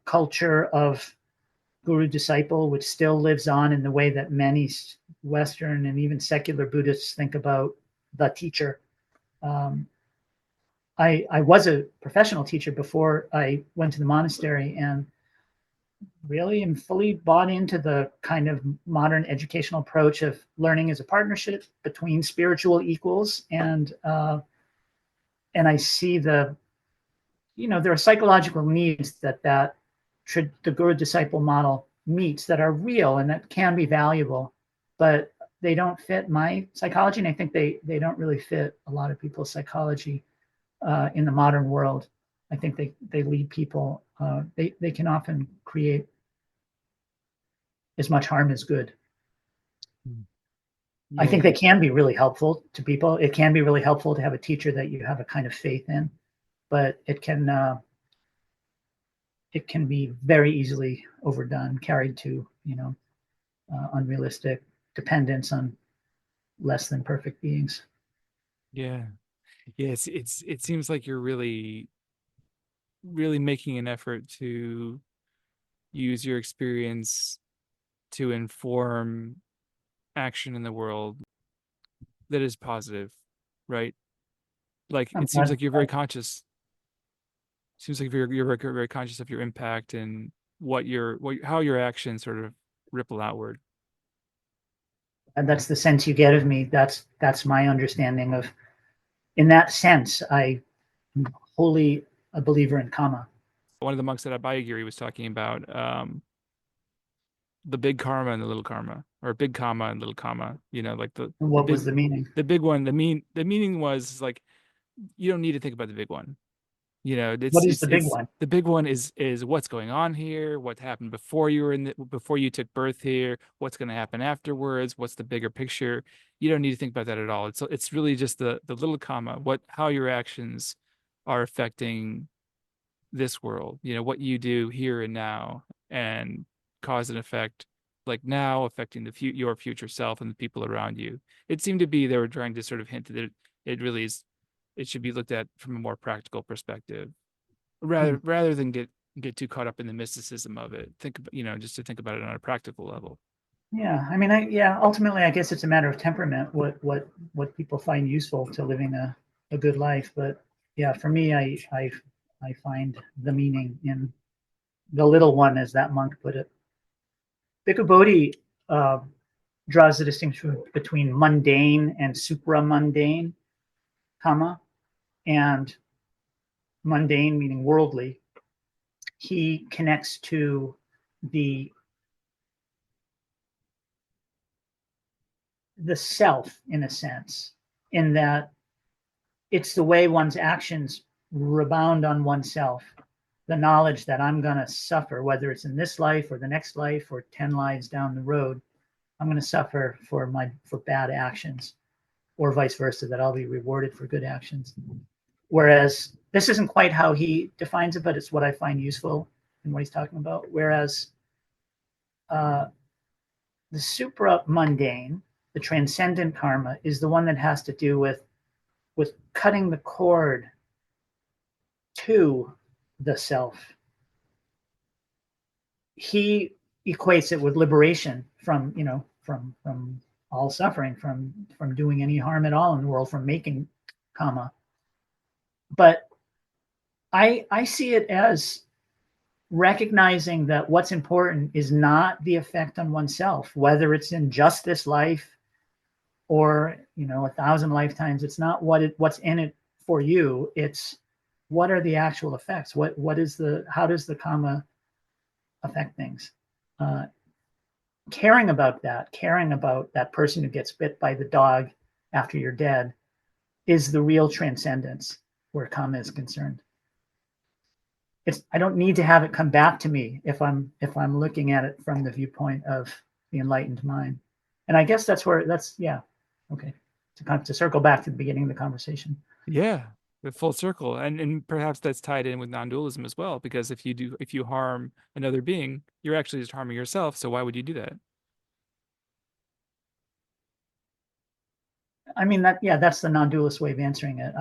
culture of guru disciple, which still lives on in the way that many Western and even secular Buddhists think about the teacher. Um, I was a professional teacher before I went to the monastery, and really am fully bought into the kind of modern educational approach of learning as a partnership between spiritual equals, and I see there are psychological needs that the guru disciple model meets that are real and that can be valuable, but they don't fit my psychology, and I think they don't really fit a lot of people's psychology in the modern world. I think they lead people. They can often create as much harm as good. Hmm. I Yeah. think they can be really helpful to people. It can be really helpful to have a teacher that you have a kind of faith in, but it can be very easily overdone, carried to unrealistic dependence on less than perfect beings. Yeah. Yeah. It seems like you're really, really making an effort to use your experience to inform action in the world that is positive, right? Like I'm it seems glad. like you're very conscious. Seems like you're very, very conscious of your impact and how your actions sort of ripple outward. And that's the sense you get of me. That's my understanding of. In that sense, I'm wholly a believer in karma. One of the monks at Abhayagiri was talking about the big karma and the little karma, or big karma and little karma. Like And the what big was the meaning? the big one. The meaning was like you don't need to think about the big one. What It's is it's the big it's one? the big one is what's going on here, what happened before you were before you took birth here, what's going to happen afterwards, what's the bigger picture. You don't need to think about that at all. It's really just the little comma, how your actions are affecting this world, what you do here and now, and cause and effect, like now affecting your future self and the people around you. It seemed to be they were trying to sort of hint that it really is, it should be looked at from a more practical perspective, Hmm. rather than get too caught up in the mysticism of it. Think about, just to think about it on a practical level. Yeah, I mean, yeah. Ultimately, I guess it's a matter of temperament. What people find useful to living a good life. But yeah, for me, I find the meaning in the little one, as that monk put it. Bhikkhu Bodhi uh, draws the distinction between mundane and supramundane karma, and mundane meaning worldly. He connects to the the self in a sense, in that it's the way one's actions rebound on oneself. The knowledge that I'm going to suffer, whether it's in this life or the next life or 10 lives down the road, I'm going to suffer for bad actions, or vice versa, that I'll be rewarded for good actions. Whereas this isn't quite how he defines it, but it's what I find useful in what he's talking about. Whereas uh, the supra mundane, the transcendent karma, is the one that has to do with cutting the cord to the self. He equates it with liberation from from all suffering, from doing any harm at all in the world, from making karma. But I see it as recognizing that what's important is not the effect on oneself, whether it's in just this life or 1,000 lifetimes. It's not what's in it for you. It's what are the actual effects. What is the how does the karma affect things? Uh, caring about that person who gets bit by the dog after you're dead, is the real transcendence where karma is concerned. I don't need to have it come back to me if I'm looking at it from the viewpoint of the enlightened mind. And I guess that's yeah. Okay. To circle back to the beginning of the conversation. Yeah, the full circle, and perhaps that's tied in with non-dualism as well, because if you harm another being, you're actually just harming yourself, so why would you do that? I mean, that's the non-dualist way of answering it.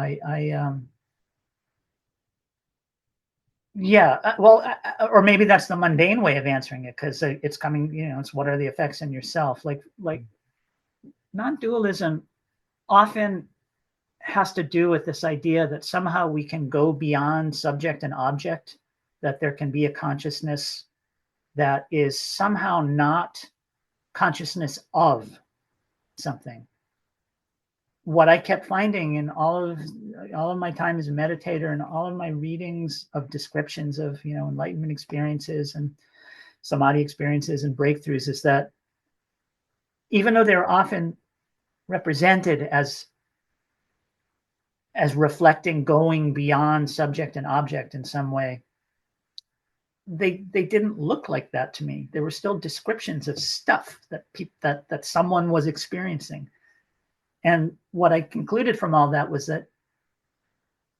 Yeah, or maybe that's the mundane way of answering it, because it's coming, it's what are the effects in yourself. Like non-dualism often has to do with this idea that somehow we can go beyond subject and object, that there can be a consciousness that is somehow not consciousness of something. What I kept finding in all of my time as a meditator and all of my readings of descriptions of enlightenment experiences and samadhi experiences and breakthroughs is that even though they're often represented as reflecting going beyond subject and object in some way, they didn't look like that to me. There were still descriptions of stuff that someone was experiencing. And what I concluded from all that was that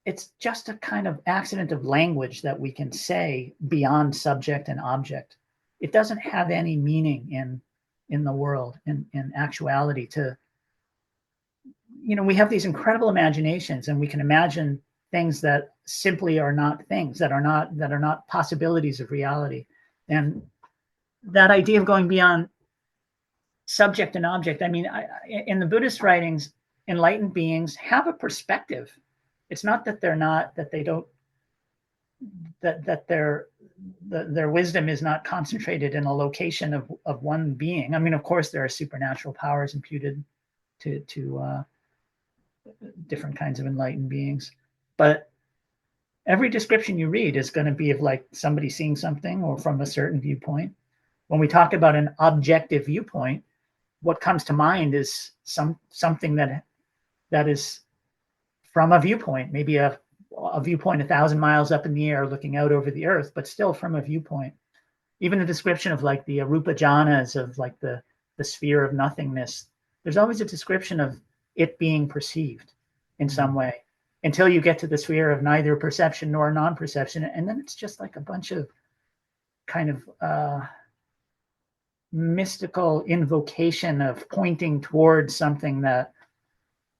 it's just a kind of accident of language that we can say beyond subject and object. It doesn't have any meaning in the world, in actuality. We have these incredible imaginations, and we can imagine things that simply are not things, that are not possibilities of reality. And that idea of going beyond subject and object, I mean, in the Buddhist writings, enlightened beings have a perspective. It's not that they're not, that they don't, that their wisdom is not concentrated in a location of one being. I mean, of course, there are supernatural powers imputed to different kinds of enlightened beings, but every description you read is going to be of like somebody seeing something or from a certain viewpoint. When we talk about an objective viewpoint, what comes to mind is something that is from a viewpoint, maybe a viewpoint 1,000 miles up in the air looking out over the earth, but still from a viewpoint. Even the description of like the arupa jhanas, of like the sphere of nothingness, there's always a description of it being perceived in some way, until you get to the sphere of neither perception nor non-perception, and then it's just like a bunch of kind of mystical invocation of pointing towards something that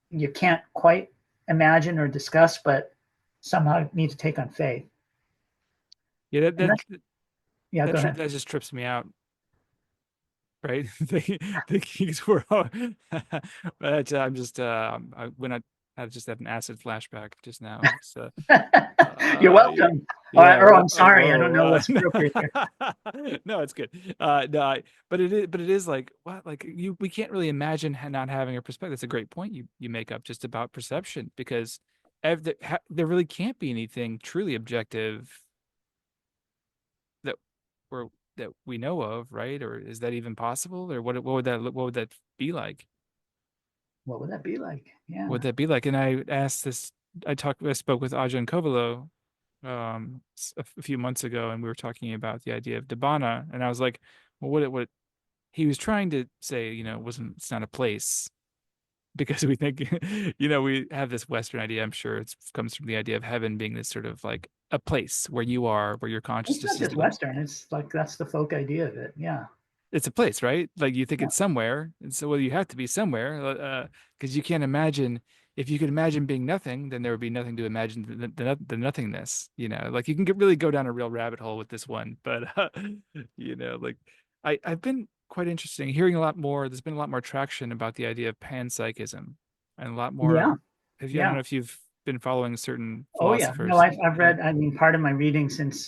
you can't quite imagine or discuss, but somehow need to take on faith. Yeah, Yeah, go ahead. that just trips me out, right? The Kings were all, but I'm just when I just had an acid flashback just now. It's You're welcome. yeah, Or I'm sorry, I don't whoa, know what's appropriate here. no, it's good. No, but it is like what, like we can't really imagine not having a perspective. That's a great point you make up just about perception, because there really can't be anything truly objective that we're that we know of, right? Or is that even possible? Or what would that be like? What would that be like? What would Yeah. that be like? And I spoke with Ajahn Kovalo a few months ago, and we were talking about the idea of Nibbana, and I was like, well, what he was trying to say, it's not a place, because we think, we have this Western idea. I'm sure it comes from the idea of heaven being this sort of like a place where you are, where your It's consciousness not is just doing. Western. It's like that's the folk idea of it. Yeah. It's a place, right? Like you think Yeah. it's somewhere, and so well, you have to be somewhere, because you can't imagine. If you could imagine being nothing, then there would be nothing to imagine the nothingness. Like you can really go down a real rabbit hole with this one, but like I've been quite interesting hearing a lot more. There's been a lot more traction about the idea of panpsychism, and a lot more. Yeah. I don't Yeah. know if you've been following certain Oh yeah. No, philosophers. I've Yeah. read. I mean, part of my reading since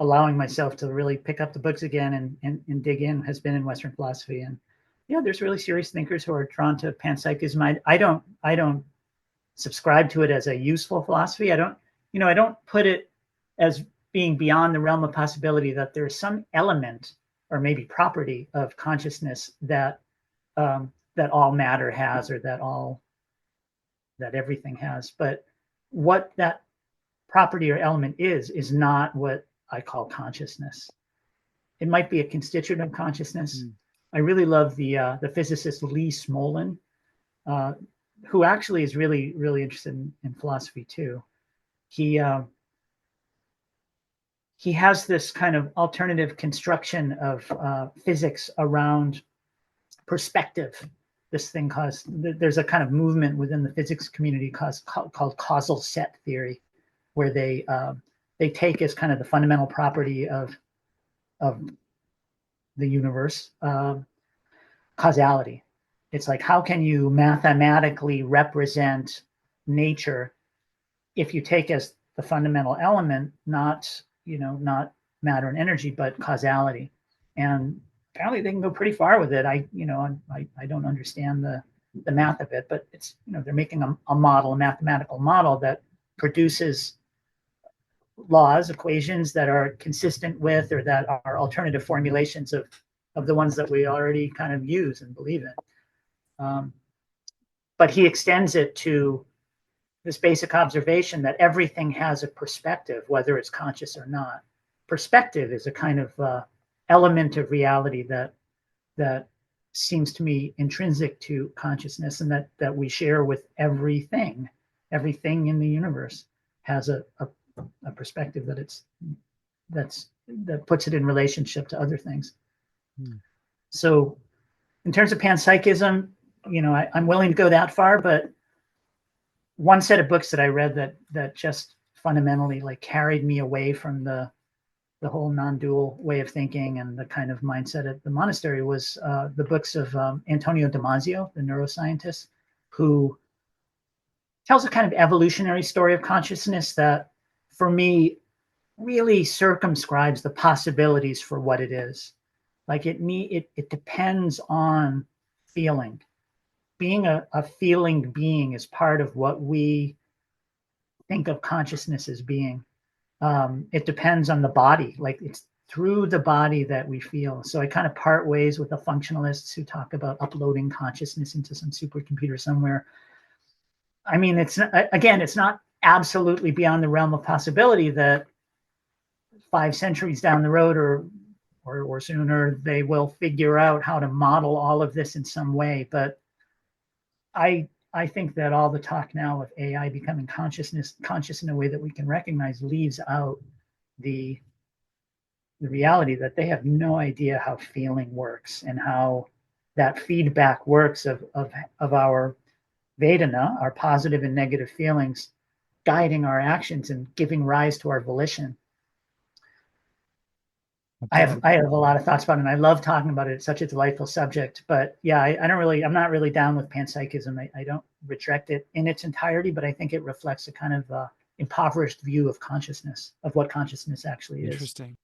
allowing myself to really pick up the books again and dig in has been in Western philosophy. And yeah, there's really serious thinkers who are drawn to panpsychism. I don't subscribe to it as a useful philosophy. I don't put it as being beyond the realm of possibility that there's some element or maybe property of consciousness that all matter has, or that everything has. But what that property or element is not what I call consciousness. It might be a constituent of consciousness. Mm. I really love the physicist Lee Smolin, uh, who actually is really really interested in philosophy too. He uh, he has this kind of alternative construction of physics around perspective. This thing there's a kind of movement within the physics community called causal set theory, where they take as kind of the fundamental property of the universe causality. It's like, how can you mathematically represent nature if you take as the fundamental element not matter and energy, but causality? And apparently they can go pretty far with it. I don't understand the math of it, but it's they're making a model, a mathematical model that produces laws, equations that are consistent with, or that are alternative formulations of the ones that we already kind of use and believe in. But he extends it to this basic observation that everything has a perspective, whether it's conscious or not. Perspective is a kind of element of reality that seems to me intrinsic to consciousness, and that we share with everything. Everything in the universe has a perspective that puts it in relationship to other things. Hmm. So, in terms of panpsychism, I'm willing to go that far, but one set of books that I read that just fundamentally like carried me away from the the whole non-dual way of thinking and the kind of mindset at the monastery was the books of Antonio Damasio, the neuroscientist, who tells a kind of evolutionary story of consciousness that, for me, really circumscribes the possibilities for what it is. Like it depends on feeling. Being a feeling being is part of what we think of consciousness as being. It depends on the body. Like it's through the body that we feel. So I kind of part ways with the functionalists who talk about uploading consciousness into some supercomputer somewhere. I mean, it's not absolutely beyond the realm of possibility that 5 centuries down the road or sooner, they will figure out how to model all of this in some way. But I think that all the talk now of AI becoming conscious in a way that we can recognize leaves out the reality that they have no idea how feeling works and how that feedback works of our Vedana, our positive and negative feelings, guiding our actions and giving rise to our volition. I have a lot of thoughts about it, and I love talking about it. It's such a delightful subject. But yeah, I'm not really down with panpsychism. I don't reject it in its entirety, but I think it reflects a kind of impoverished view of consciousness, of what consciousness actually is. Interesting.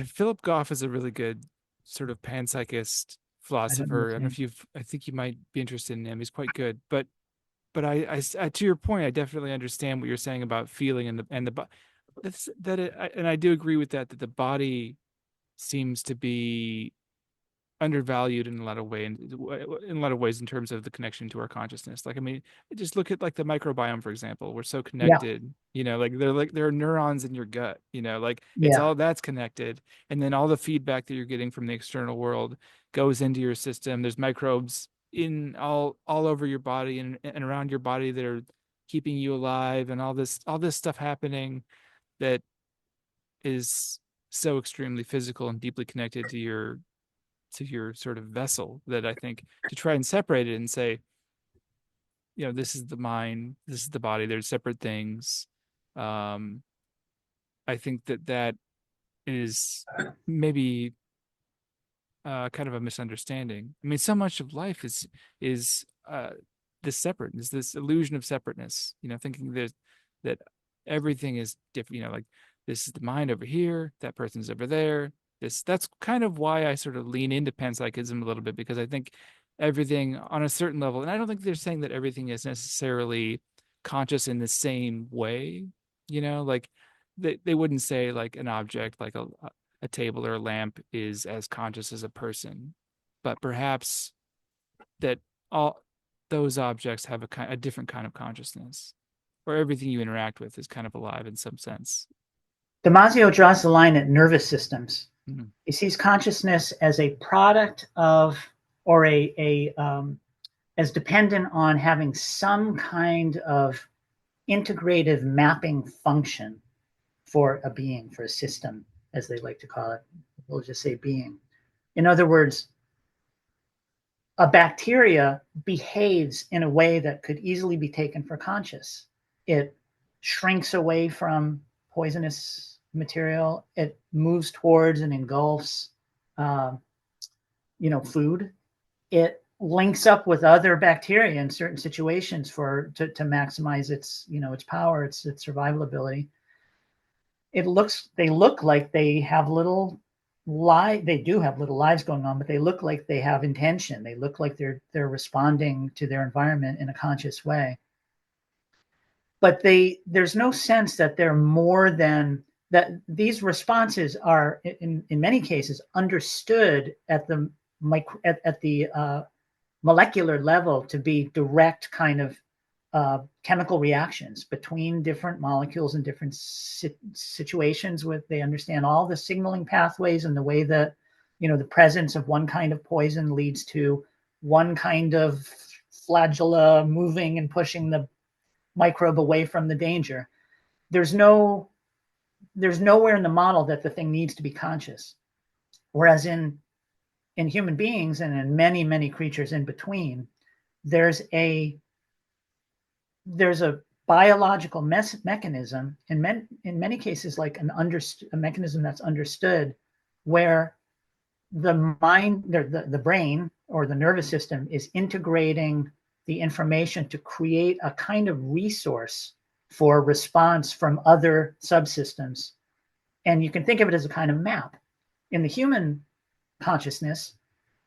Philip Goff is a really good sort of panpsychist I don't know philosopher. I his don't know name. if I think you might be interested in him. He's quite good. But to your point, I definitely understand what you're saying about feeling and I do agree with that the body seems to be undervalued in a lot of ways in terms of the connection to our consciousness. Like, I mean, just look at like the microbiome, for example. We're so Yeah, connected, like there are neurons in your gut, like it's yeah, all that's connected. And then all the feedback that you're getting from the external world goes into your system. There's microbes in all over your body and around your body that are keeping you alive, and all this stuff happening that is so extremely physical and deeply connected to your sort of vessel, that I think to try and separate it and say, this is the mind, this is the body, there's separate things. Um, I think that is maybe kind of a misunderstanding. I mean, so much of life is this separateness, this illusion of separateness. Thinking that everything is different. Like this is the mind over here, that person's over there. That's kind of why I sort of lean into panpsychism a little bit, because I think everything on a certain level, and I don't think they're saying that everything is necessarily conscious in the same way. Like they wouldn't say like an object like a table or a lamp is as conscious as a person, but perhaps that all those objects have a different kind of consciousness, or everything you interact with is kind of alive in some sense. Damasio draws the line at nervous systems. Mm. He sees consciousness as a product of, or as dependent on having some kind of integrative mapping function for a being, for a system, as they like to call it. We'll just say being. In other words, a bacteria behaves in a way that could easily be taken for conscious. It shrinks away from poisonous material. It moves towards and engulfs, uh, food. It links up with other bacteria in certain situations to maximize its power, its survival ability. They look like they have little they do have little lives going on, but they look like they have intention. They look like they're responding to their environment in a conscious way. But there's no sense that they're more than that. These responses are in many cases understood at the molecular level to be direct kind of chemical reactions between different molecules in different situations. With they understand all the signaling pathways and the way that the presence of one kind of poison leads to one kind of flagella moving and pushing the microbe away from the danger. There's nowhere in the model that the thing needs to be conscious, whereas in human beings and in many creatures in between, there's a biological mechanism, in many cases, like a mechanism that's understood, where the mind, the brain or the nervous system is integrating the information to create a kind of resource for response from other subsystems. And you can think of it as a kind of map. In the human consciousness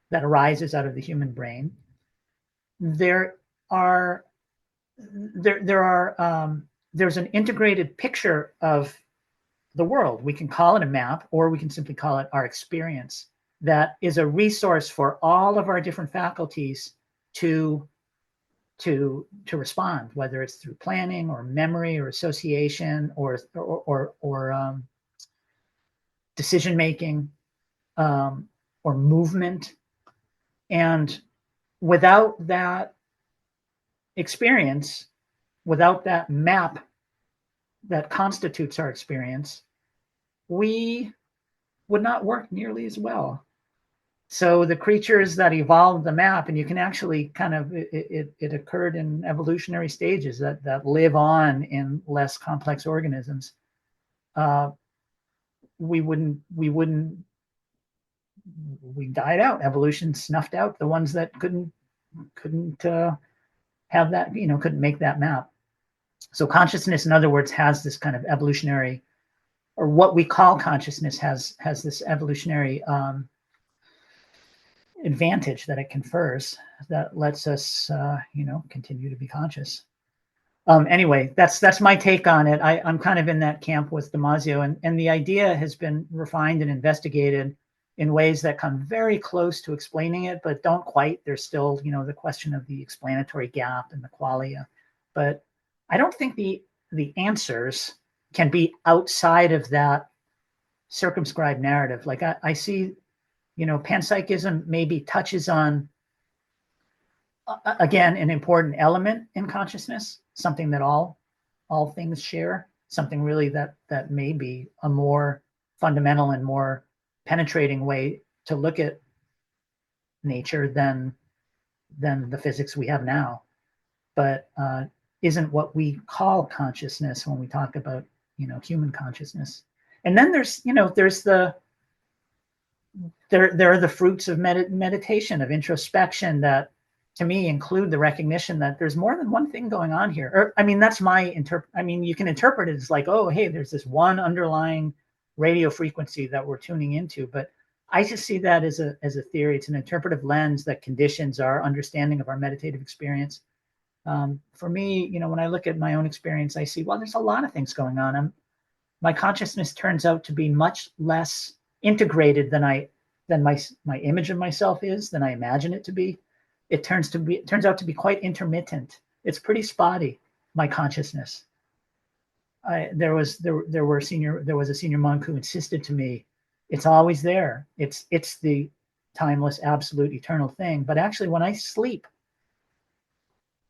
that arises out of the human brain, there are there's an integrated picture of the world. We can call it a map, or we can simply call it our experience. That is a resource for all of our different faculties to respond, whether it's through planning or memory or association or decision making, or movement. And without that experience, without that map that constitutes our experience, we would not work nearly as well. So the creatures that evolved the map, and you can actually kind of, it occurred in evolutionary stages that live on in less complex organisms. We died out. Evolution snuffed out the ones that couldn't have that, couldn't make that map. So consciousness, in other words, has this kind of evolutionary, or what we call consciousness has this evolutionary advantage that it confers that lets us, continue to be conscious. Anyway, that's my take on it. I'm kind of in that camp with Damasio, and the idea has been refined and investigated in ways that come very close to explaining it, but don't quite. There's still, the question of the explanatory gap and the qualia. But I don't think the answers can be outside of that circumscribed narrative. Like I see, panpsychism maybe touches on, again, an important element in consciousness, something that all things share, something really that may be a more fundamental and more penetrating way to look at nature than the physics we have now, but isn't what we call consciousness when we talk about human consciousness. And then there's there are the fruits of meditation, of introspection, that to me include the recognition that there's more than one thing going on here. Or, I mean, that's my you can interpret it as like, oh, hey, there's this one underlying radio frequency that we're tuning into. But I just see that as a theory. It's an interpretive lens that conditions our understanding of our meditative experience. For me, when I look at my own experience, I see, well, there's a lot of things going on. My consciousness turns out to be much less integrated than my image of myself is, than I imagine it to be. It turns out to be quite intermittent. It's pretty spotty, my consciousness. There was a senior monk who insisted to me, it's always there. It's the timeless, absolute, eternal thing. But actually, when I sleep,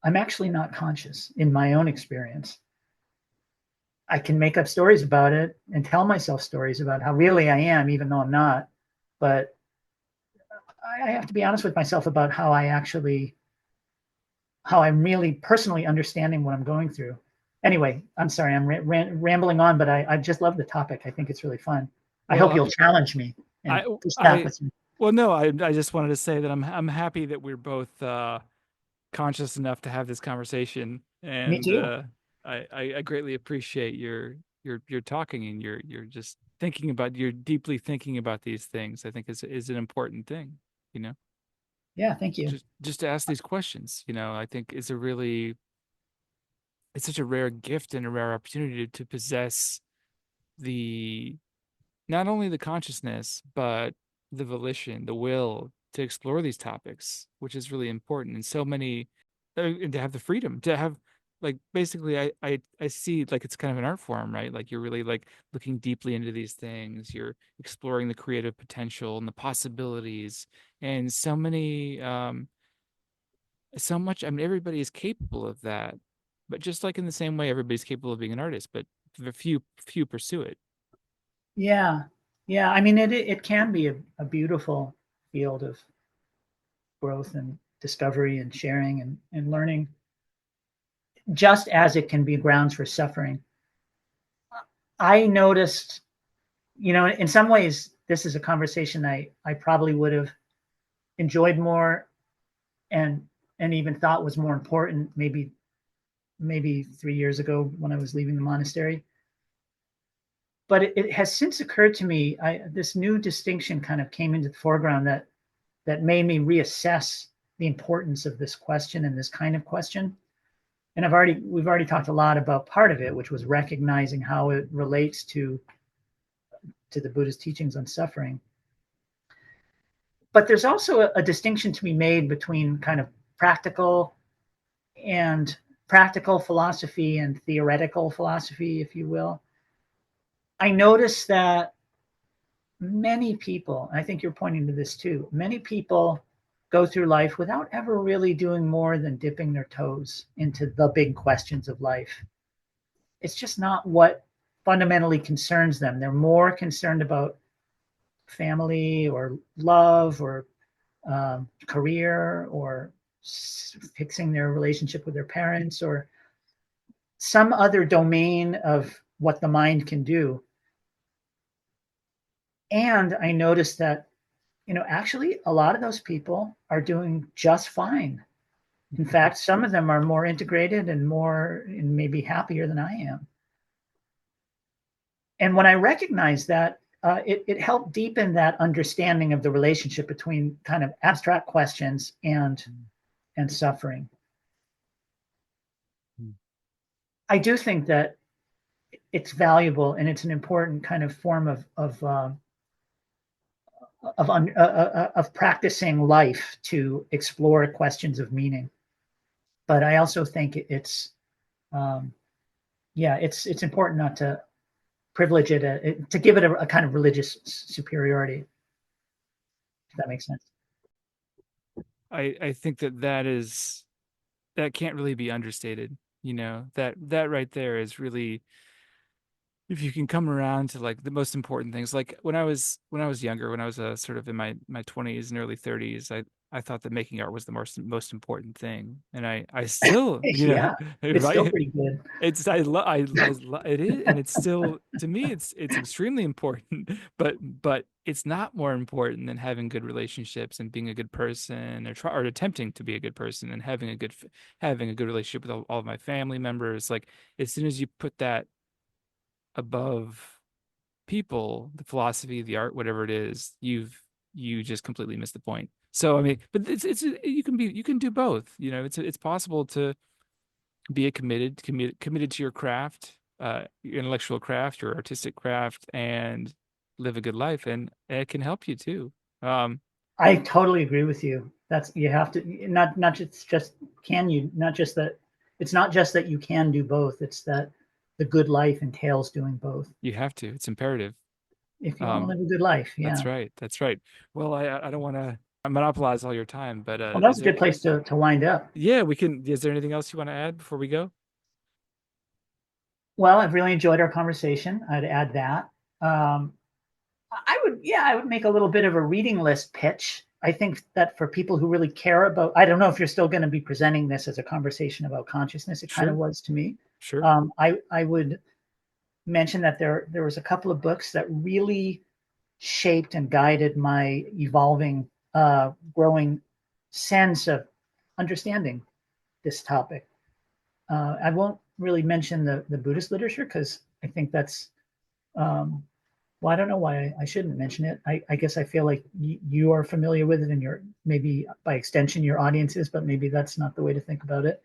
I'm actually not conscious in my own experience. I can make up stories about it and tell myself stories about how really I am, even though I'm not. But I have to be honest with myself about how I'm really personally understanding what I'm going through. Anyway, I'm sorry, I'm rambling on, but I just love the topic. I think it's really fun. I hope you'll challenge me and push back with me. Well, no, I just wanted to say that I'm happy that we're both conscious enough to have this conversation, Me and too. I greatly appreciate your talking, and you're just you're deeply thinking about these things. I think is an important thing, you know. Yeah, thank you. Just to ask these questions, I think is it's such a rare gift and a rare opportunity to possess the not only the consciousness but the volition, the will to explore these topics, which is really important. And so many, and to have the freedom to have, like, basically, I see like it's kind of an art form, right? Like you're really like looking deeply into these things. You're exploring the creative potential and the possibilities, and so many, so much. I mean, everybody is capable of that, but just like in the same way, everybody's capable of being an artist, but the few pursue it. Yeah, yeah. I mean, it can be a beautiful field of growth and discovery and sharing and learning. just as it can be grounds for suffering. I noticed, in some ways, this is a conversation I probably would have enjoyed more and even thought was more important maybe 3 years ago when I was leaving the monastery. But it has since occurred to me, this new distinction kind of came into the foreground that made me reassess the importance of this question and this kind of question. And we've already talked a lot about part of it, which was recognizing how it relates to the Buddhist teachings on suffering. But there's also a distinction to be made between kind of practical philosophy and theoretical philosophy, if you will. I noticed that many people, and I think you're pointing to this too, many people go through life without ever really doing more than dipping their toes into the big questions of life. It's just not what fundamentally concerns them. They're more concerned about family or love or career or fixing their relationship with their parents or some other domain of what the mind can do. And I noticed that, actually a lot of those people are doing just fine. In fact, some of them are more integrated and maybe happier than I am. And when I recognized that, it helped deepen that understanding of the relationship between kind of abstract questions and suffering. I do think that it's valuable and it's an important kind of form of practicing life to explore questions of meaning. But I also think it's important not to privilege it, to give it a kind of religious superiority, if that makes sense. I think that can't really be understated. That right there is really, if you can come around to like the most important things. Like when I was younger, when I was sort of in my 20s and early 30s, I thought that making art was the most important thing, and I still, Yeah, it's still right. pretty good. It's it is, and it's still, to me, it's extremely important, but it's not more important than having good relationships and being a good person, or attempting to be a good person and having a good relationship with all of my family members. Like, as soon as you put that above people, the philosophy, the art, whatever it is, you just completely missed the point. So I mean, but it's you can do both. It's possible to be committed to your craft, your intellectual craft, your artistic craft, and live a good life, and it can help you too. Um, I totally agree with you. That's you have to not just can you not just that it's not just that you can do both. It's that the good life entails doing both. you have to. It's imperative. If you want to Um, live a good life, that's yeah. right. That's right. Well, I don't want to monopolize all your time, but Well, that was is a there? good place to wind up. Yeah, we can. Is there anything else you want to add before we go? Well, I've really enjoyed our conversation. I'd add that. Um, I would make a little bit of a reading list pitch. I think that for people who really care about, I don't know if you're still going to be presenting this as a conversation about consciousness. It kind of Sure, was to me. sure. I would mention that there was a couple of books that really shaped and guided my evolving, growing sense of understanding this topic. I won't really mention the Buddhist literature because I think that's um, well, I don't know why I shouldn't mention it. I guess I feel like you are familiar with it, and you're maybe by extension your audience is, but maybe that's not the way to think about it.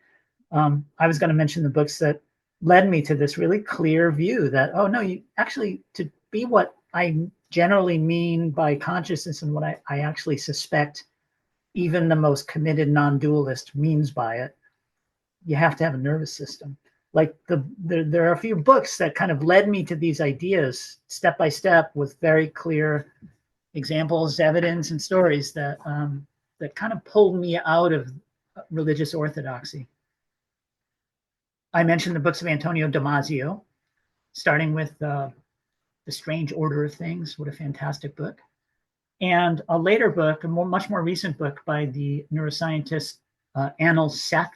I was going to mention the books that led me to this really clear view that, oh no, you actually, to be what I generally mean by consciousness and what I actually suspect even the most committed non-dualist means by it, you have to have a nervous system. Like there are a few books that kind of led me to these ideas step by step with very clear examples, evidence, and stories that kind of pulled me out of religious orthodoxy. I mentioned the books of Antonio Damasio, starting with The Strange Order of Things. What a fantastic book. And a later book, much more recent book by the neuroscientist Anil Seth,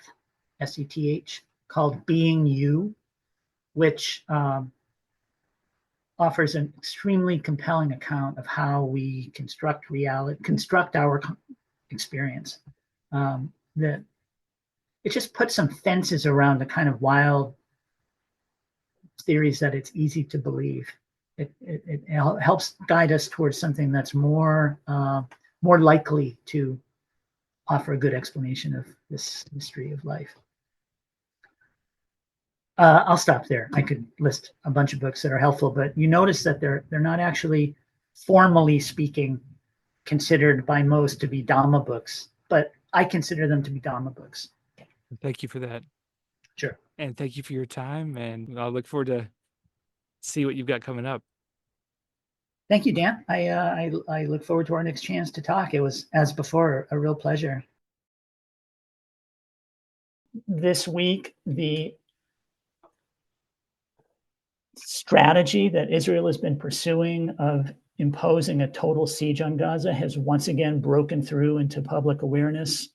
Seth, called Being You, which offers an extremely compelling account of how we construct reality, construct our experience. That it just puts some fences around the kind of wild theories that it's easy to believe. It helps guide us towards something that's more likely to offer a good explanation of this mystery of life. I'll stop there. I could list a bunch of books that are helpful, but you notice that they're not actually, formally speaking, considered by most to be Dhamma books, but I consider them to be Dhamma books. Thank you for that. Sure. And thank you for your time. And I'll look forward to see what you've got coming up. Thank you, Dan. I look forward to our next chance to talk. It was, as before, a real pleasure. This week, the strategy that Israel has been pursuing of imposing a total siege on Gaza has once again broken through into public awareness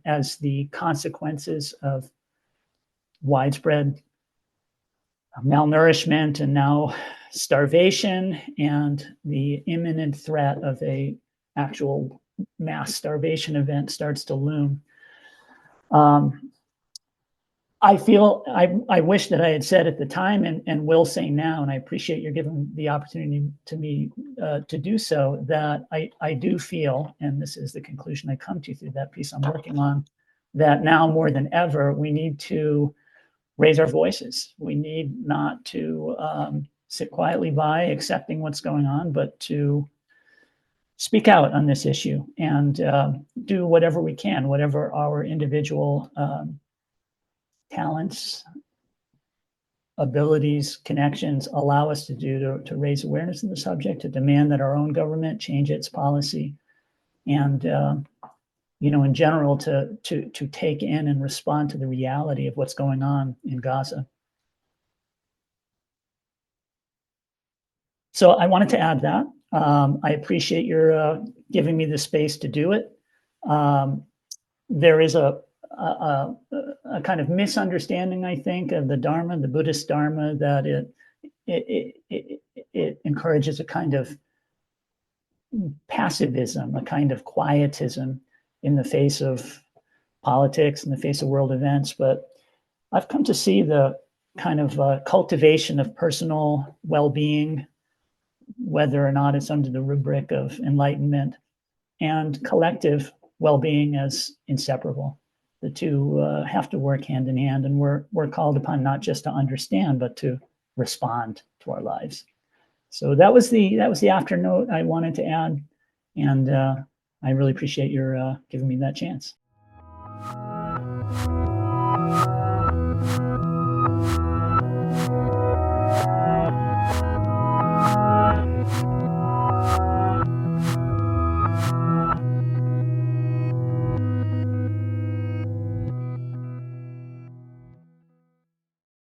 as the consequences of widespread malnourishment and now starvation and the imminent threat of a actual mass starvation event starts to loom. I feel I wish that I had said at the time and will say now, and I appreciate you're giving the opportunity to me to do so, that I do feel, and this is the conclusion I come to through that piece I'm working on, that now more than ever, we need to raise our voices. We need not to sit quietly by accepting what's going on, but to speak out on this issue and do whatever we can, whatever our individual talents, abilities, connections allow us to do to raise awareness of the subject, to demand that our own government change its policy, and in general, to take in and respond to the reality of what's going on in Gaza. So I wanted to add that. I appreciate your giving me the space to do it. There is a kind of misunderstanding, I think, of the Dharma, the Buddhist Dharma, that it encourages a kind of passivism, a kind of quietism in the face of politics, in the face of world events. But I've come to see the kind of cultivation of personal well-being, whether or not it's under the rubric of enlightenment, and collective well-being as inseparable. The two have to work hand in hand, and we're called upon not just to understand, but to respond to our lives. So that was the afternote I wanted to add, and I really appreciate your giving me that chance.